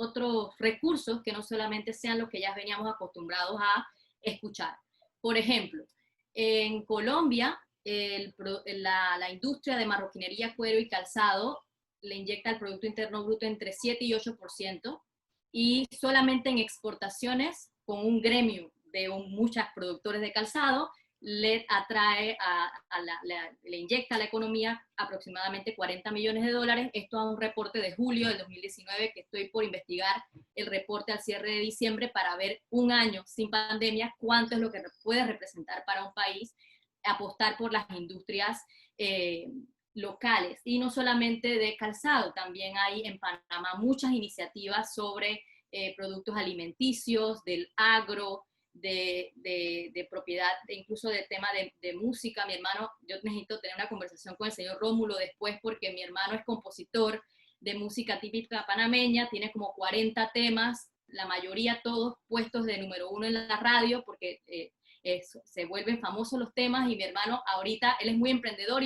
recursos que no solamente sean los que ya veníamos acostumbrados a escuchar. Por ejemplo, en Colombia, la industria de marroquinería, cuero y calzado le inyecta al Producto Interno Bruto entre 7 y 8%, y solamente en exportaciones, con un gremio de muchos productores de calzado, le atrae, le inyecta a la economía aproximadamente 40 millones de dólares. Esto a un reporte de julio del 2019, que estoy por investigar el reporte al cierre de diciembre para ver un año sin pandemia, cuánto es lo que puede representar para un país apostar por las industrias locales. Y no solamente de calzado, también hay en Panamá muchas iniciativas sobre productos alimenticios, del agro, de propiedad, incluso de tema de música. Mi hermano, yo necesito tener una conversación con el señor Rómulo después, porque mi hermano es compositor de música típica panameña, tiene como 40 temas, la mayoría todos puestos de número 1 en la radio, porque se vuelven famosos los temas, y mi hermano ahorita, él es muy emprendedor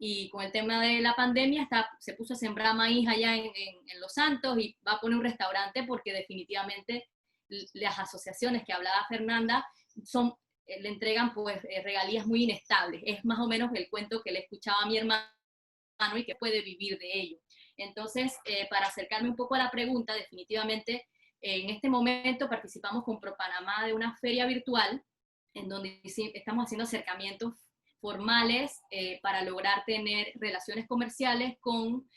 y con el tema de la pandemia se puso a sembrar maíz allá en Los Santos, y va a poner un restaurante porque definitivamente las asociaciones que hablaba Fernanda le entregan pues regalías muy inestables. Es más o menos el cuento que le escuchaba a mi hermano y que puede vivir de ello. Entonces, para acercarme un poco a la pregunta, definitivamente en este momento participamos con ProPanamá de una feria virtual en donde estamos haciendo acercamientos formales para lograr tener relaciones comerciales con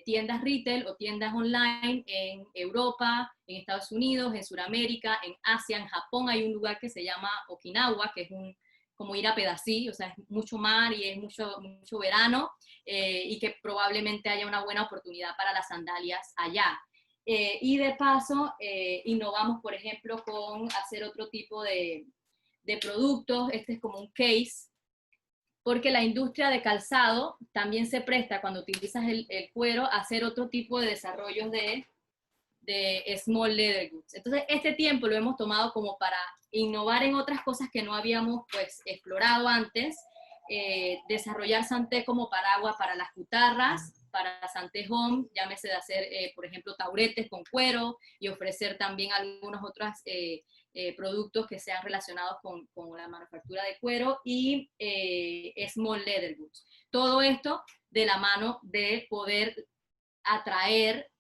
tiendas retail o tiendas online en Europa, en Estados Unidos, en Sudamérica, en Asia, en Japón. Hay un lugar que se llama Okinawa, que es como ir a Pedací, o sea, es mucho mar y es mucho verano, y que probablemente haya una buena oportunidad para las sandalias allá. Y de paso, innovamos, por ejemplo, con hacer otro tipo de productos. Este es como un case, porque la industria de calzado también se presta, cuando utilizas el cuero, a hacer otro tipo de desarrollos de small leather goods. Entonces, este tiempo lo hemos tomado como para innovar en otras cosas que no habíamos pues explorado antes, desarrollar Santé como paraguas para las cutarras, para Santé Home, llámese de hacer, por ejemplo, tauretes con cuero, y ofrecer también algunos otros productos que sean relacionados con la manufactura de cuero y small leather goods. Todo esto de la mano de poder atraer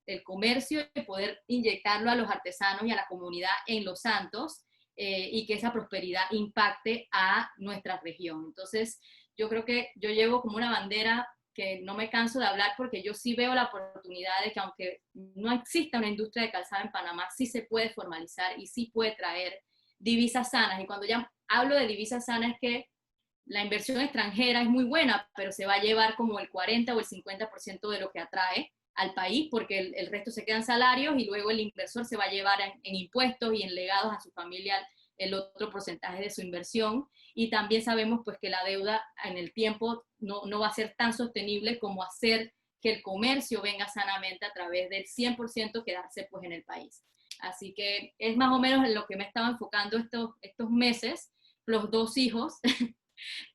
el comercio y poder inyectarlo a los artesanos y a la comunidad en Los Santos, y que esa prosperidad impacte a nuestra región. Entonces, yo creo que yo llevo como una bandera que no me canso de hablar, porque yo sí veo la oportunidad de que aunque no exista una industria de calzado en Panamá, sí se puede formalizar y sí puede traer divisas sanas. Y cuando ya hablo de divisas sanas es que la inversión extranjera es muy buena, pero se va a llevar como el 40 o el 50% de lo que atrae al país, porque el resto se quedan salarios y luego el inversor se va a llevar en impuestos y en legados a su familia el otro porcentaje de su inversión. Y también sabemos pues que la deuda en el tiempo no va a ser tan sostenible como hacer que el comercio venga sanamente a través del 100% quedarse pues en el país. Así que es más o menos en lo que me estaba enfocando estos meses, los 2 hijos,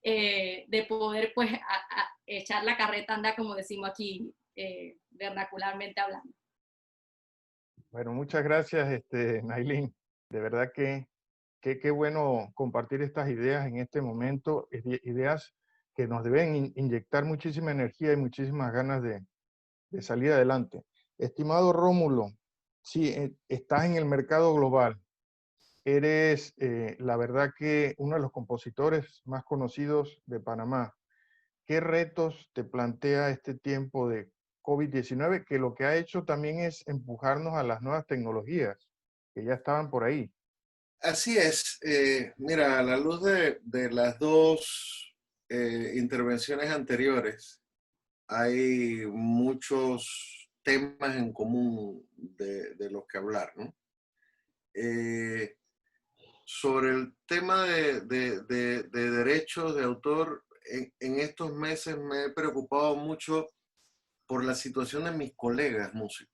de poder pues a echar la carreta a andar, como decimos aquí vernacularmente hablando. Bueno, muchas gracias, Nailin. De verdad que qué bueno compartir estas ideas en este momento, ideas que nos deben inyectar muchísima energía y muchísimas ganas de salir adelante. Estimado Rómulo, sí, estás en el mercado global. Eres, la verdad que uno de los compositores más conocidos de Panamá. ¿Qué retos te plantea este tiempo de COVID-19, que lo que ha hecho también es empujarnos a las nuevas tecnologías que ya estaban por ahí? Así es. Mira, a la luz de las dos intervenciones anteriores, hay muchos temas en común de los que hablar, ¿no? Sobre el tema de derechos de autor, en estos meses me he preocupado mucho por la situación de mis colegas músicos.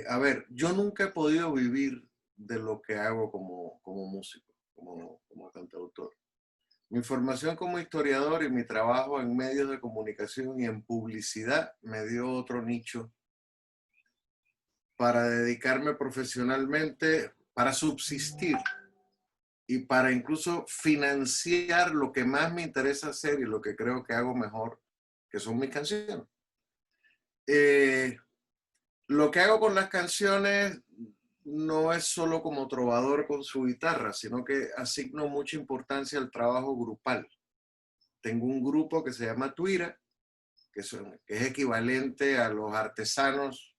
A ver, yo nunca he podido vivir de lo que hago como músico, como cantautor. Mi formación como historiador y mi trabajo en medios de comunicación y en publicidad me dio otro nicho para dedicarme profesionalmente, para subsistir y para incluso financiar lo que más me interesa hacer y lo que creo que hago mejor, que son mis canciones. Lo que hago con las canciones no es solo como trovador con su guitarra, sino que asigno mucha importancia al trabajo grupal. Tengo un grupo que se llama Tuira, que es equivalente a los artesanos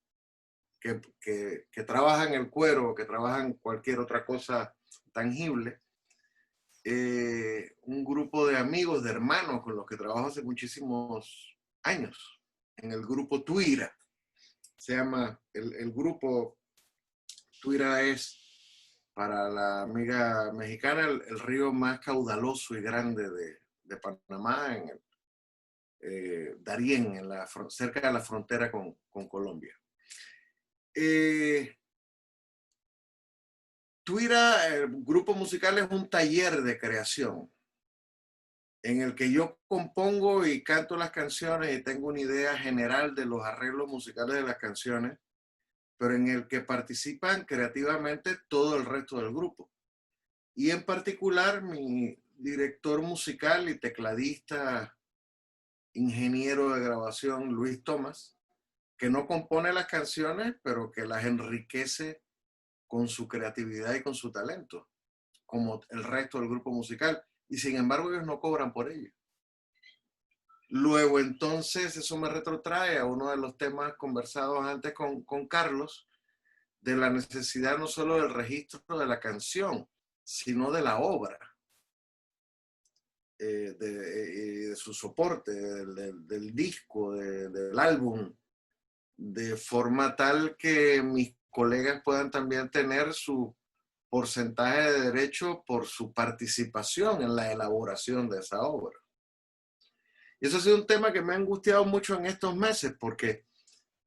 que trabajan el cuero o que trabajan cualquier otra cosa tangible. Un grupo de amigos, de hermanos con los que trabajo hace muchísimos años, en el grupo Tuira. Se llama, el grupo Tuira es, para la amiga mexicana, el río más caudaloso y grande de Panamá, en Darién, cerca de la frontera con Colombia. Tuira, el grupo musical, es un taller de creación en el que yo compongo y canto las canciones y tengo una idea general de los arreglos musicales de las canciones, pero en el que participan creativamente todo el resto del grupo. Y en particular mi director musical y tecladista, ingeniero de grabación, Luis Tomás, que no compone las canciones, pero que las enriquece con su creatividad y con su talento, como el resto del grupo musical. Y sin embargo ellos no cobran por ello. Luego entonces eso me retrotrae a uno de los temas conversados antes con Carlos, de la necesidad no solo del registro de la canción, sino de la obra, de su soporte, del disco, del álbum, de forma tal que mis colegas puedan también tener su porcentaje de derecho por su participación en la elaboración de esa obra. Y eso ha sido un tema que me ha angustiado mucho en estos meses, porque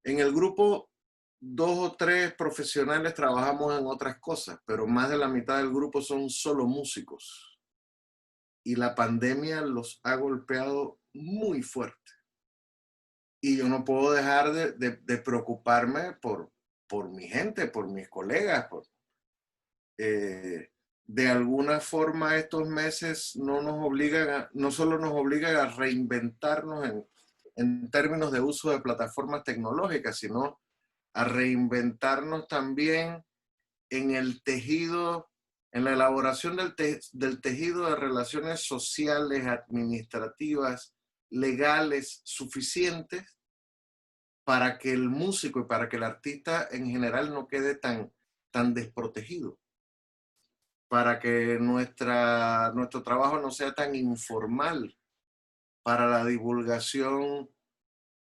en el grupo 2 o 3 profesionales trabajamos en otras cosas, pero más de la mitad del grupo son solo músicos. Y la pandemia los ha golpeado muy fuerte. Y yo no puedo dejar de preocuparme por mi gente, por mis colegas. De alguna forma estos meses no solo nos obligan a reinventarnos en términos de uso de plataformas tecnológicas, sino a reinventarnos también en el tejido en la elaboración del tejido de relaciones sociales, administrativas, legales, suficientes para que el músico y para que el artista en general no quede tan desprotegido, para que nuestro trabajo no sea tan informal, para la divulgación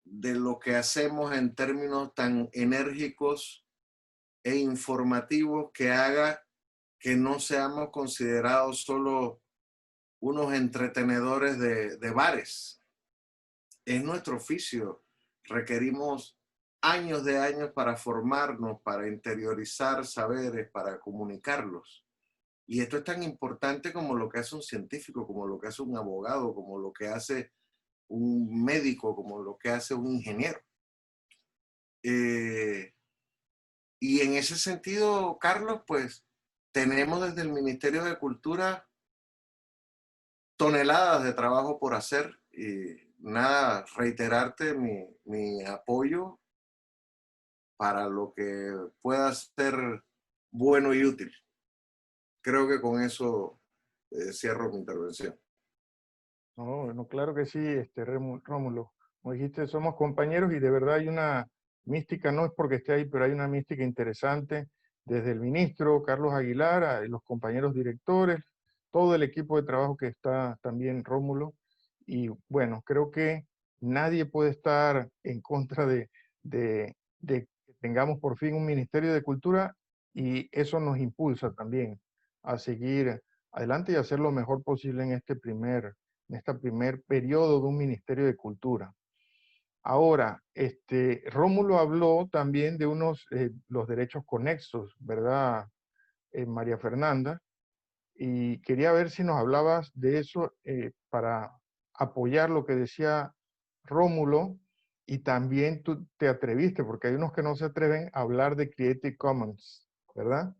de lo que hacemos en términos tan enérgicos e informativos que haga que no seamos considerados solo unos entretenedores de bares. Es nuestro oficio. Requerimos años de años para formarnos, para interiorizar saberes, para comunicarlos. Y esto es tan importante como lo que hace un científico, como lo que hace un abogado, como lo que hace un médico, como lo que hace un ingeniero. Y en ese sentido, Carlos, pues tenemos desde el Ministerio de Cultura toneladas de trabajo por hacer y nada, reiterarte mi apoyo para lo que pueda ser bueno y útil. Creo que con eso cierro mi intervención. No, bueno, claro que sí, Rómulo. Como dijiste, somos compañeros y de verdad hay una mística, no es porque esté ahí, pero hay una mística interesante desde el ministro Carlos Aguilar, a los compañeros directores, todo el equipo de trabajo que está también Rómulo. Y bueno, creo que nadie puede estar en contra de que tengamos por fin un Ministerio de Cultura y eso nos impulsa también a seguir adelante y hacer lo mejor posible en este primer periodo de un Ministerio de Cultura. Ahora, Rómulo habló también de los derechos conexos, ¿verdad, María Fernanda? Y quería ver si nos hablabas de eso para apoyar lo que decía Rómulo y también tú te atreviste, porque hay unos que no se atreven a hablar de Creative Commons, ¿verdad?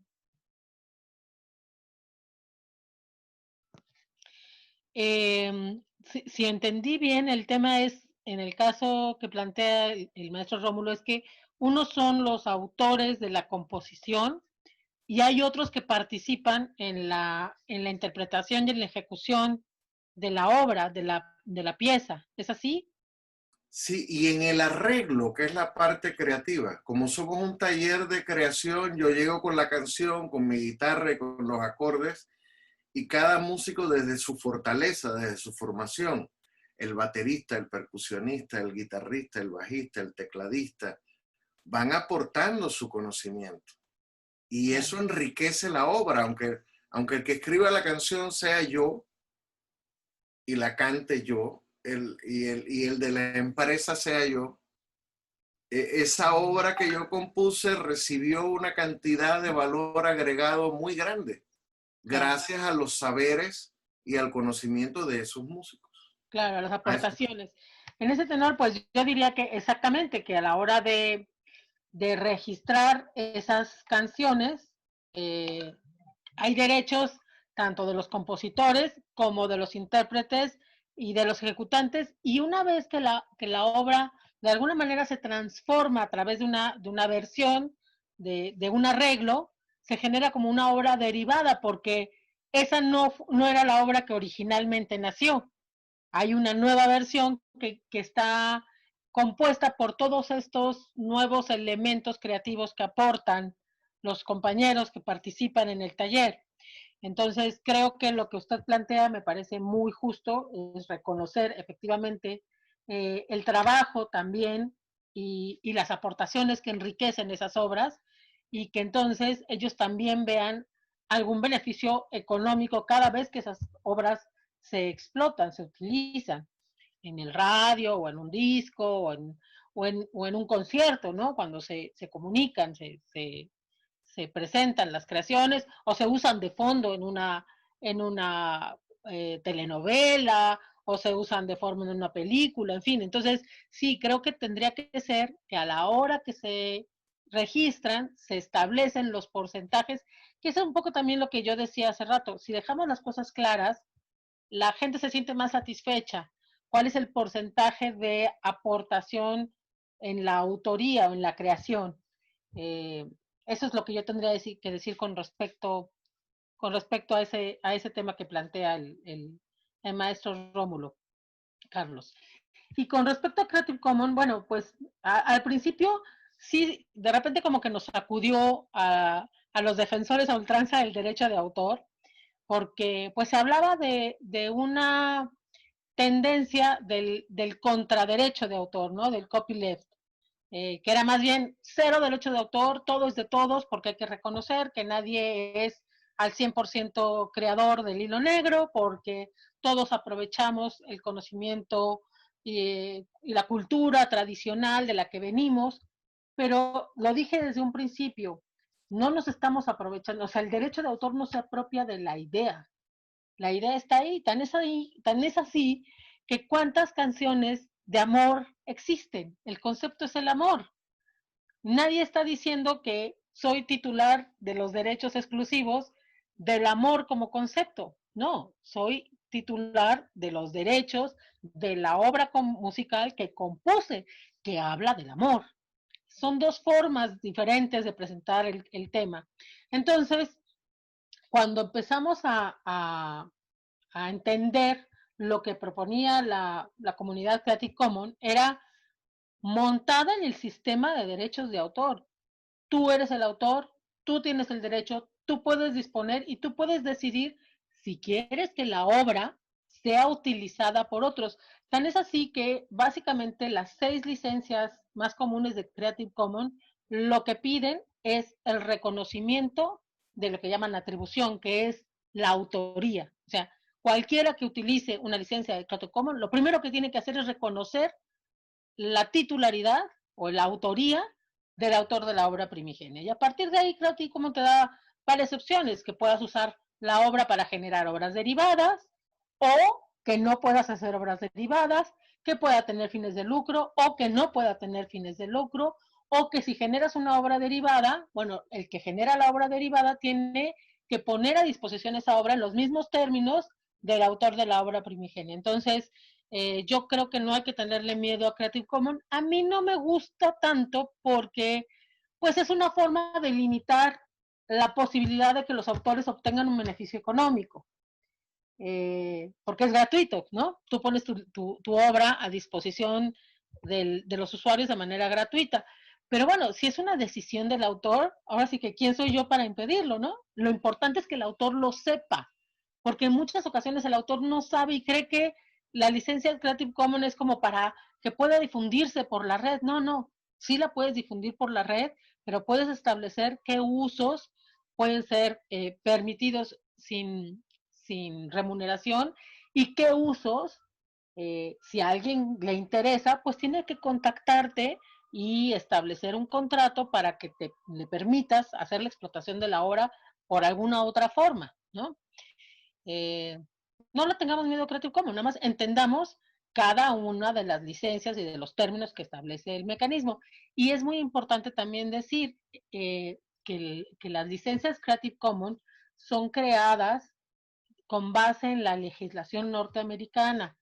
Si entendí bien, el tema es, en el caso que plantea el maestro Rómulo, es que unos son los autores de la composición y hay otros que participan en la interpretación y en la ejecución de la obra, de la pieza. ¿Es así? Sí, y en el arreglo, que es la parte creativa. Como somos un taller de creación, yo llego con la canción, con mi guitarra y con los acordes, y cada músico desde su fortaleza, desde su formación, el baterista, el percusionista, el guitarrista, el bajista, el tecladista, van aportando su conocimiento. Y eso enriquece la obra, aunque el que escriba la canción sea yo y la cante yo, y el de la empresa sea yo, esa obra que yo compuse recibió una cantidad de valor agregado muy grande, gracias a los saberes y al conocimiento de esos músicos. Claro, las aportaciones. En ese tenor, pues yo diría que exactamente, que a la hora de registrar esas canciones, hay derechos tanto de los compositores como de los intérpretes y de los ejecutantes, y una vez que la obra de alguna manera se transforma a través de una versión, de un arreglo, se genera como una obra derivada, porque esa no era la obra que originalmente nació. Hay una nueva versión que está compuesta por todos estos nuevos elementos creativos que aportan los compañeros que participan en el taller. Entonces, creo que lo que usted plantea me parece muy justo, es reconocer efectivamente el trabajo también y las aportaciones que enriquecen esas obras, y que entonces ellos también vean algún beneficio económico cada vez que esas obras se explotan, se utilizan en el radio o en un disco o en un concierto, ¿no? Cuando se comunican, se presentan las creaciones o se usan de fondo en una telenovela o se usan de forma en una película, en fin. Entonces, sí, creo que tendría que ser que a la hora que se registran, se establecen los porcentajes, que es un poco también lo que yo decía hace rato. Si dejamos las cosas claras, la gente se siente más satisfecha. ¿Cuál es el porcentaje de aportación en la autoría o en la creación? Eh, Eso es lo que yo tendría que decir con respecto con respecto a ese tema que plantea el maestro Rómulo, Carlos. Y con respecto a Creative Commons, bueno, pues al principio sí, de repente como que nos sacudió a los defensores a ultranza del derecho de autor, porque pues se hablaba de una tendencia del contraderecho de autor, ¿no? Del copyleft, que era más bien cero derecho de autor, todo es de todos, porque hay que reconocer que nadie es al 100% creador del hilo negro, porque todos aprovechamos el conocimiento y la cultura tradicional de la que venimos, pero lo dije desde un principio, no nos estamos aprovechando, o sea, el derecho de autor no se apropia de la idea está ahí, tan es así que cuántas canciones de amor existen. El concepto es el amor. Nadie está diciendo que soy titular de los derechos exclusivos del amor como concepto. No, soy titular de los derechos de la obra musical que compuse, que habla del amor. Son dos formas diferentes de presentar el tema. Entonces, cuando empezamos a entender lo que proponía la comunidad Creative Commons, era montada en el sistema de derechos de autor. Tú eres el autor, tú tienes el derecho, tú puedes disponer y tú puedes decidir si quieres que la obra sea utilizada por otros. Tan es así que básicamente las 6 licencias más comunes de Creative Commons lo que piden es el reconocimiento de lo que llaman atribución, que es la autoría. O sea, cualquiera que utilice una licencia de Creative Commons, lo primero que tiene que hacer es reconocer la titularidad o la autoría del autor de la obra primigenia. Y a partir de ahí, Creative Commons te da varias opciones, que puedas usar la obra para generar obras derivadas o que no puedas hacer obras derivadas, que pueda tener fines de lucro o que no pueda tener fines de lucro, o que si generas una obra derivada, bueno, el que genera la obra derivada tiene que poner a disposición esa obra en los mismos términos del autor de la obra primigenia. Entonces, yo creo que no hay que tenerle miedo a Creative Commons. A mí no me gusta tanto porque pues es una forma de limitar la posibilidad de que los autores obtengan un beneficio económico. Porque es gratuito, ¿no? Tú pones tu obra a disposición de los usuarios de manera gratuita. Pero bueno, si es una decisión del autor, ahora sí que quién soy yo para impedirlo, ¿no? Lo importante es que el autor lo sepa, porque en muchas ocasiones el autor no sabe y cree que la licencia Creative Commons es como para que pueda difundirse por la red. No, no, sí la puedes difundir por la red, pero puedes establecer qué usos pueden ser permitidos sin remuneración y qué usos, si a alguien le interesa, pues tiene que contactarte y establecer un contrato para que le permitas hacer la explotación de la obra por alguna otra forma, ¿no? No le tengamos miedo a Creative Commons, nada más entendamos cada una de las licencias y de los términos que establece el mecanismo. Y es muy importante también decir que las licencias Creative Commons son creadas con base en la legislación norteamericana.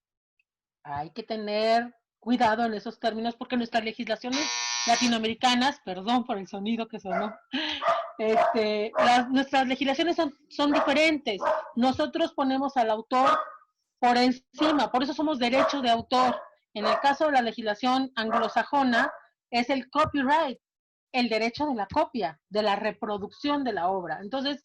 Hay que tener cuidado en esos términos porque nuestras legislaciones latinoamericanas, perdón por el sonido que sonó, nuestras legislaciones son diferentes. Nosotros ponemos al autor por encima, por eso somos derecho de autor. En el caso de la legislación anglosajona, es el copyright, el derecho de la copia, de la reproducción de la obra. Entonces,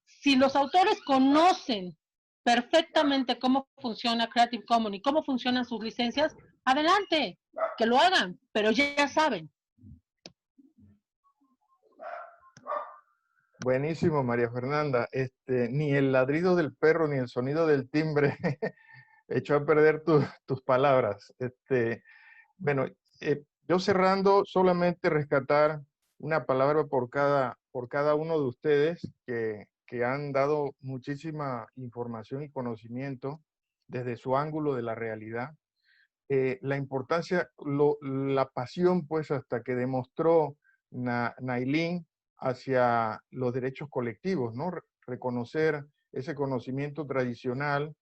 si los autores conocen perfectamente cómo funciona Creative Commons y cómo funcionan sus licencias, adelante, que lo hagan, pero ya saben. Buenísimo, María Fernanda. Ni el ladrido del perro ni el sonido del timbre echó a perder tus palabras. Bueno, yo cerrando, solamente rescatar una palabra por cada uno de ustedes que han dado muchísima información y conocimiento desde su ángulo de la realidad. La importancia, la pasión, pues, hasta que demostró Nailin hacia los derechos colectivos, ¿no? Reconocer ese conocimiento tradicional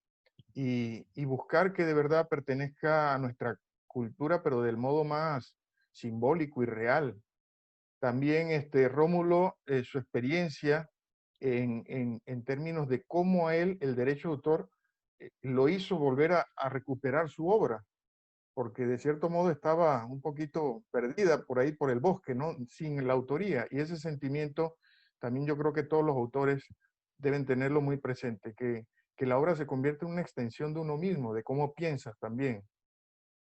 y buscar que de verdad pertenezca a nuestra cultura, pero del modo más simbólico y real. También Rómulo, su experiencia en términos de cómo a él el derecho de autor lo hizo volver a recuperar su obra, porque de cierto modo estaba un poquito perdida por ahí por el bosque, ¿no? Sin la autoría. Y ese sentimiento también yo creo que todos los autores deben tenerlo muy presente, que la obra se convierte en una extensión de uno mismo, de cómo piensas también,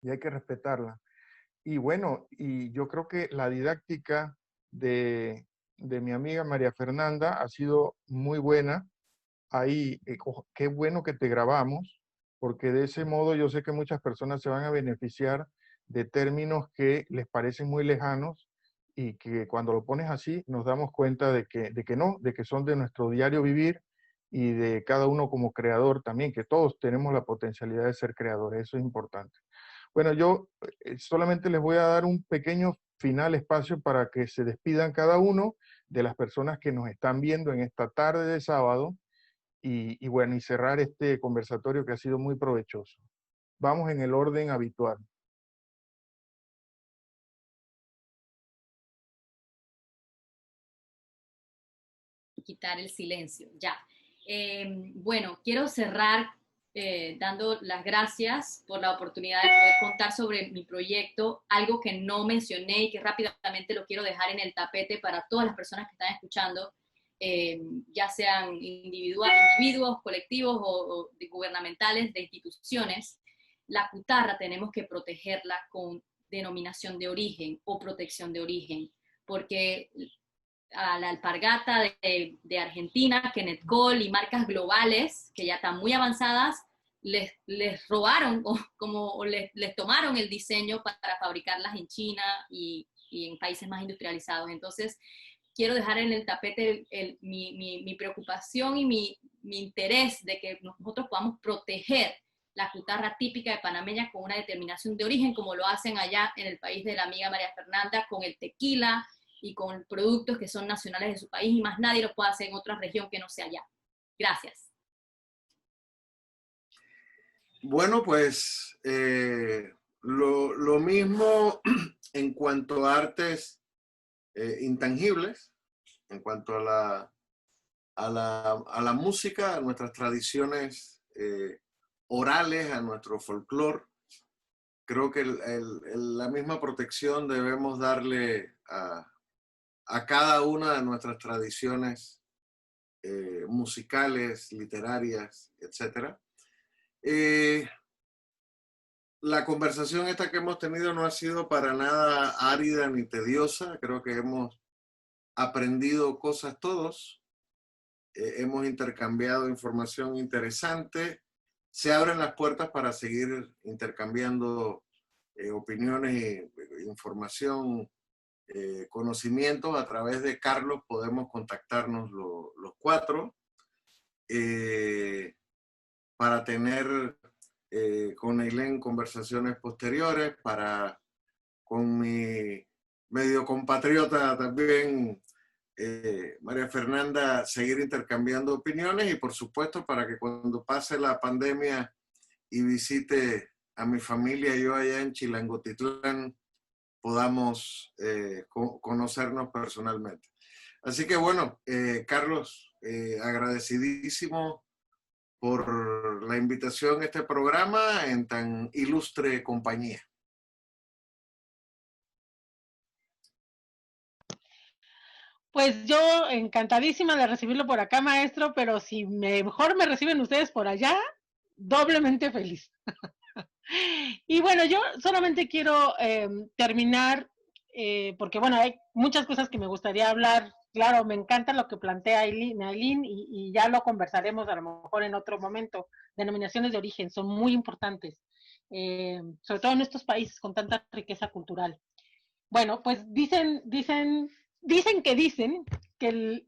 y hay que respetarla. Y bueno, y yo creo que la didáctica de mi amiga María Fernanda ha sido muy buena. Ahí, qué bueno que te grabamos, porque de ese modo yo sé que muchas personas se van a beneficiar de términos que les parecen muy lejanos y que cuando lo pones así nos damos cuenta de que no, de que son de nuestro diario vivir y de cada uno como creador también, que todos tenemos la potencialidad de ser creadores, eso es importante. Bueno, yo solamente les voy a dar un pequeño final espacio para que se despidan cada uno de las personas que nos están viendo en esta tarde de sábado y bueno, y cerrar este conversatorio que ha sido muy provechoso. Vamos en el orden habitual. Quitar el silencio, ya. Bueno, quiero cerrar dando las gracias por la oportunidad de poder contar sobre mi proyecto, algo que no mencioné y que rápidamente lo quiero dejar en el tapete para todas las personas que están escuchando, ya sean individuos, colectivos o gubernamentales, de instituciones. La cutarra tenemos que protegerla con denominación de origen o protección de origen, porque a la alpargata de Argentina, Kenetcol y marcas globales que ya están muy avanzadas, les robaron o les tomaron el diseño para fabricarlas en China y en países más industrializados. Entonces, quiero dejar en el tapete mi preocupación y mi interés de que nosotros podamos proteger la cutarra típica de panameña con una determinación de origen, como lo hacen allá en el país de la amiga María Fernanda, con el tequila y con productos que son nacionales de su país, y más nadie lo puede hacer en otra región que no sea allá. Gracias. Bueno, pues lo mismo en cuanto a artes intangibles, en cuanto a la música, a nuestras tradiciones orales, a nuestro folclore. Creo que la misma protección debemos darle a cada una de nuestras tradiciones musicales, literarias, etc. La conversación esta que hemos tenido no ha sido para nada árida ni tediosa. Creo que hemos aprendido cosas todos. Hemos intercambiado información interesante. Se abren las puertas para seguir intercambiando opiniones e información, conocimientos. A través de Carlos podemos contactarnos los cuatro para tener con Eileen conversaciones posteriores, con mi medio compatriota también, María Fernanda, seguir intercambiando opiniones, y por supuesto para que cuando pase la pandemia y visite a mi familia, yo allá en Chilangotitlán, podamos conocernos personalmente. Así que bueno, Carlos, agradecidísimo por la invitación a este programa en tan ilustre compañía. Pues yo encantadísima de recibirlo por acá, maestro, pero si mejor me reciben ustedes por allá, doblemente feliz. Y bueno, yo solamente quiero terminar, porque bueno, hay muchas cosas que me gustaría hablar. Claro, me encanta lo que plantea Eileen y ya lo conversaremos a lo mejor en otro momento. Denominaciones de origen son muy importantes, sobre todo en estos países con tanta riqueza cultural. Bueno, pues dicen que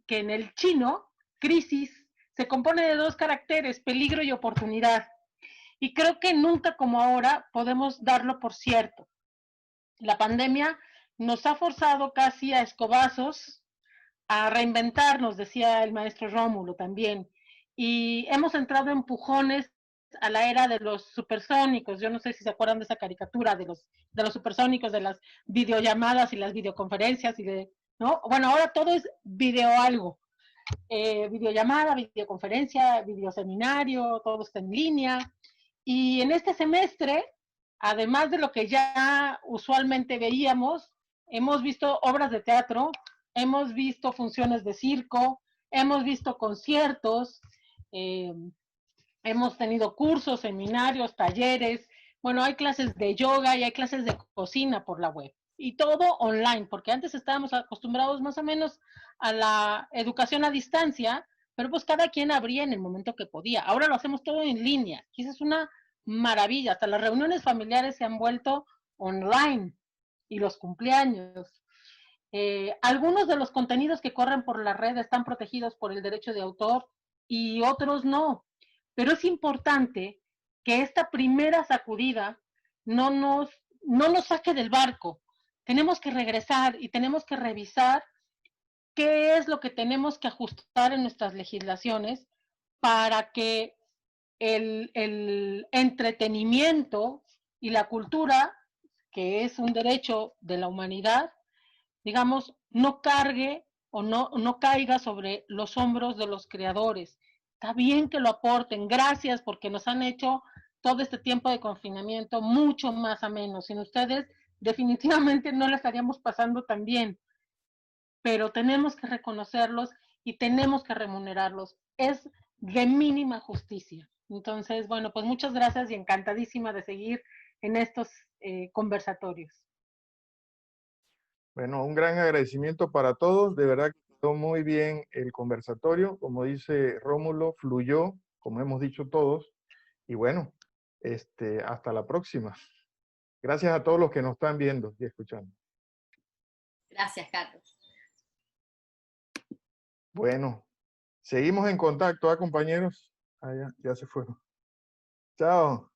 en el chino, crisis se compone de dos caracteres, peligro y oportunidad. Y creo que nunca como ahora podemos darlo por cierto. La pandemia nos ha forzado casi a escobazos a reinventarnos, decía el maestro Rómulo también. Y hemos entrado empujones a la era de los supersónicos. Yo no sé si se acuerdan de esa caricatura de los supersónicos, de las videollamadas y las videoconferencias y de, ¿no? Bueno, ahora todo es video algo. videollamada, videoconferencia, videoseminario, todo está en línea. Y en este semestre, además de lo que ya usualmente veíamos, hemos visto obras de teatro, hemos visto funciones de circo, hemos visto conciertos, hemos tenido cursos, seminarios, talleres, bueno, hay clases de yoga y hay clases de cocina por la web. Y todo online, porque antes estábamos acostumbrados más o menos a la educación a distancia, pero pues cada quien abría en el momento que podía. Ahora lo hacemos todo en línea, y esa es una maravilla. Hasta las reuniones familiares se han vuelto online y los cumpleaños. Algunos de los contenidos que corren por la red están protegidos por el derecho de autor y otros no. Pero es importante que esta primera sacudida no nos saque del barco. Tenemos que regresar y tenemos que revisar qué es lo que tenemos que ajustar en nuestras legislaciones para que el entretenimiento y la cultura, que es un derecho de la humanidad, digamos, no cargue o no caiga sobre los hombros de los creadores. Está bien que lo aporten, gracias porque nos han hecho todo este tiempo de confinamiento mucho más ameno. Sin ustedes definitivamente no la estaríamos pasando tan bien, pero tenemos que reconocerlos y tenemos que remunerarlos. Es de mínima justicia. Entonces, bueno, pues muchas gracias y encantadísima de seguir en estos conversatorios. Bueno, un gran agradecimiento para todos. De verdad que quedó muy bien el conversatorio. Como dice Rómulo, fluyó, como hemos dicho todos. Y bueno, hasta la próxima. Gracias a todos los que nos están viendo y escuchando. Gracias, Carlos. Bueno, seguimos en contacto, compañeros. Ya se fueron. Chao.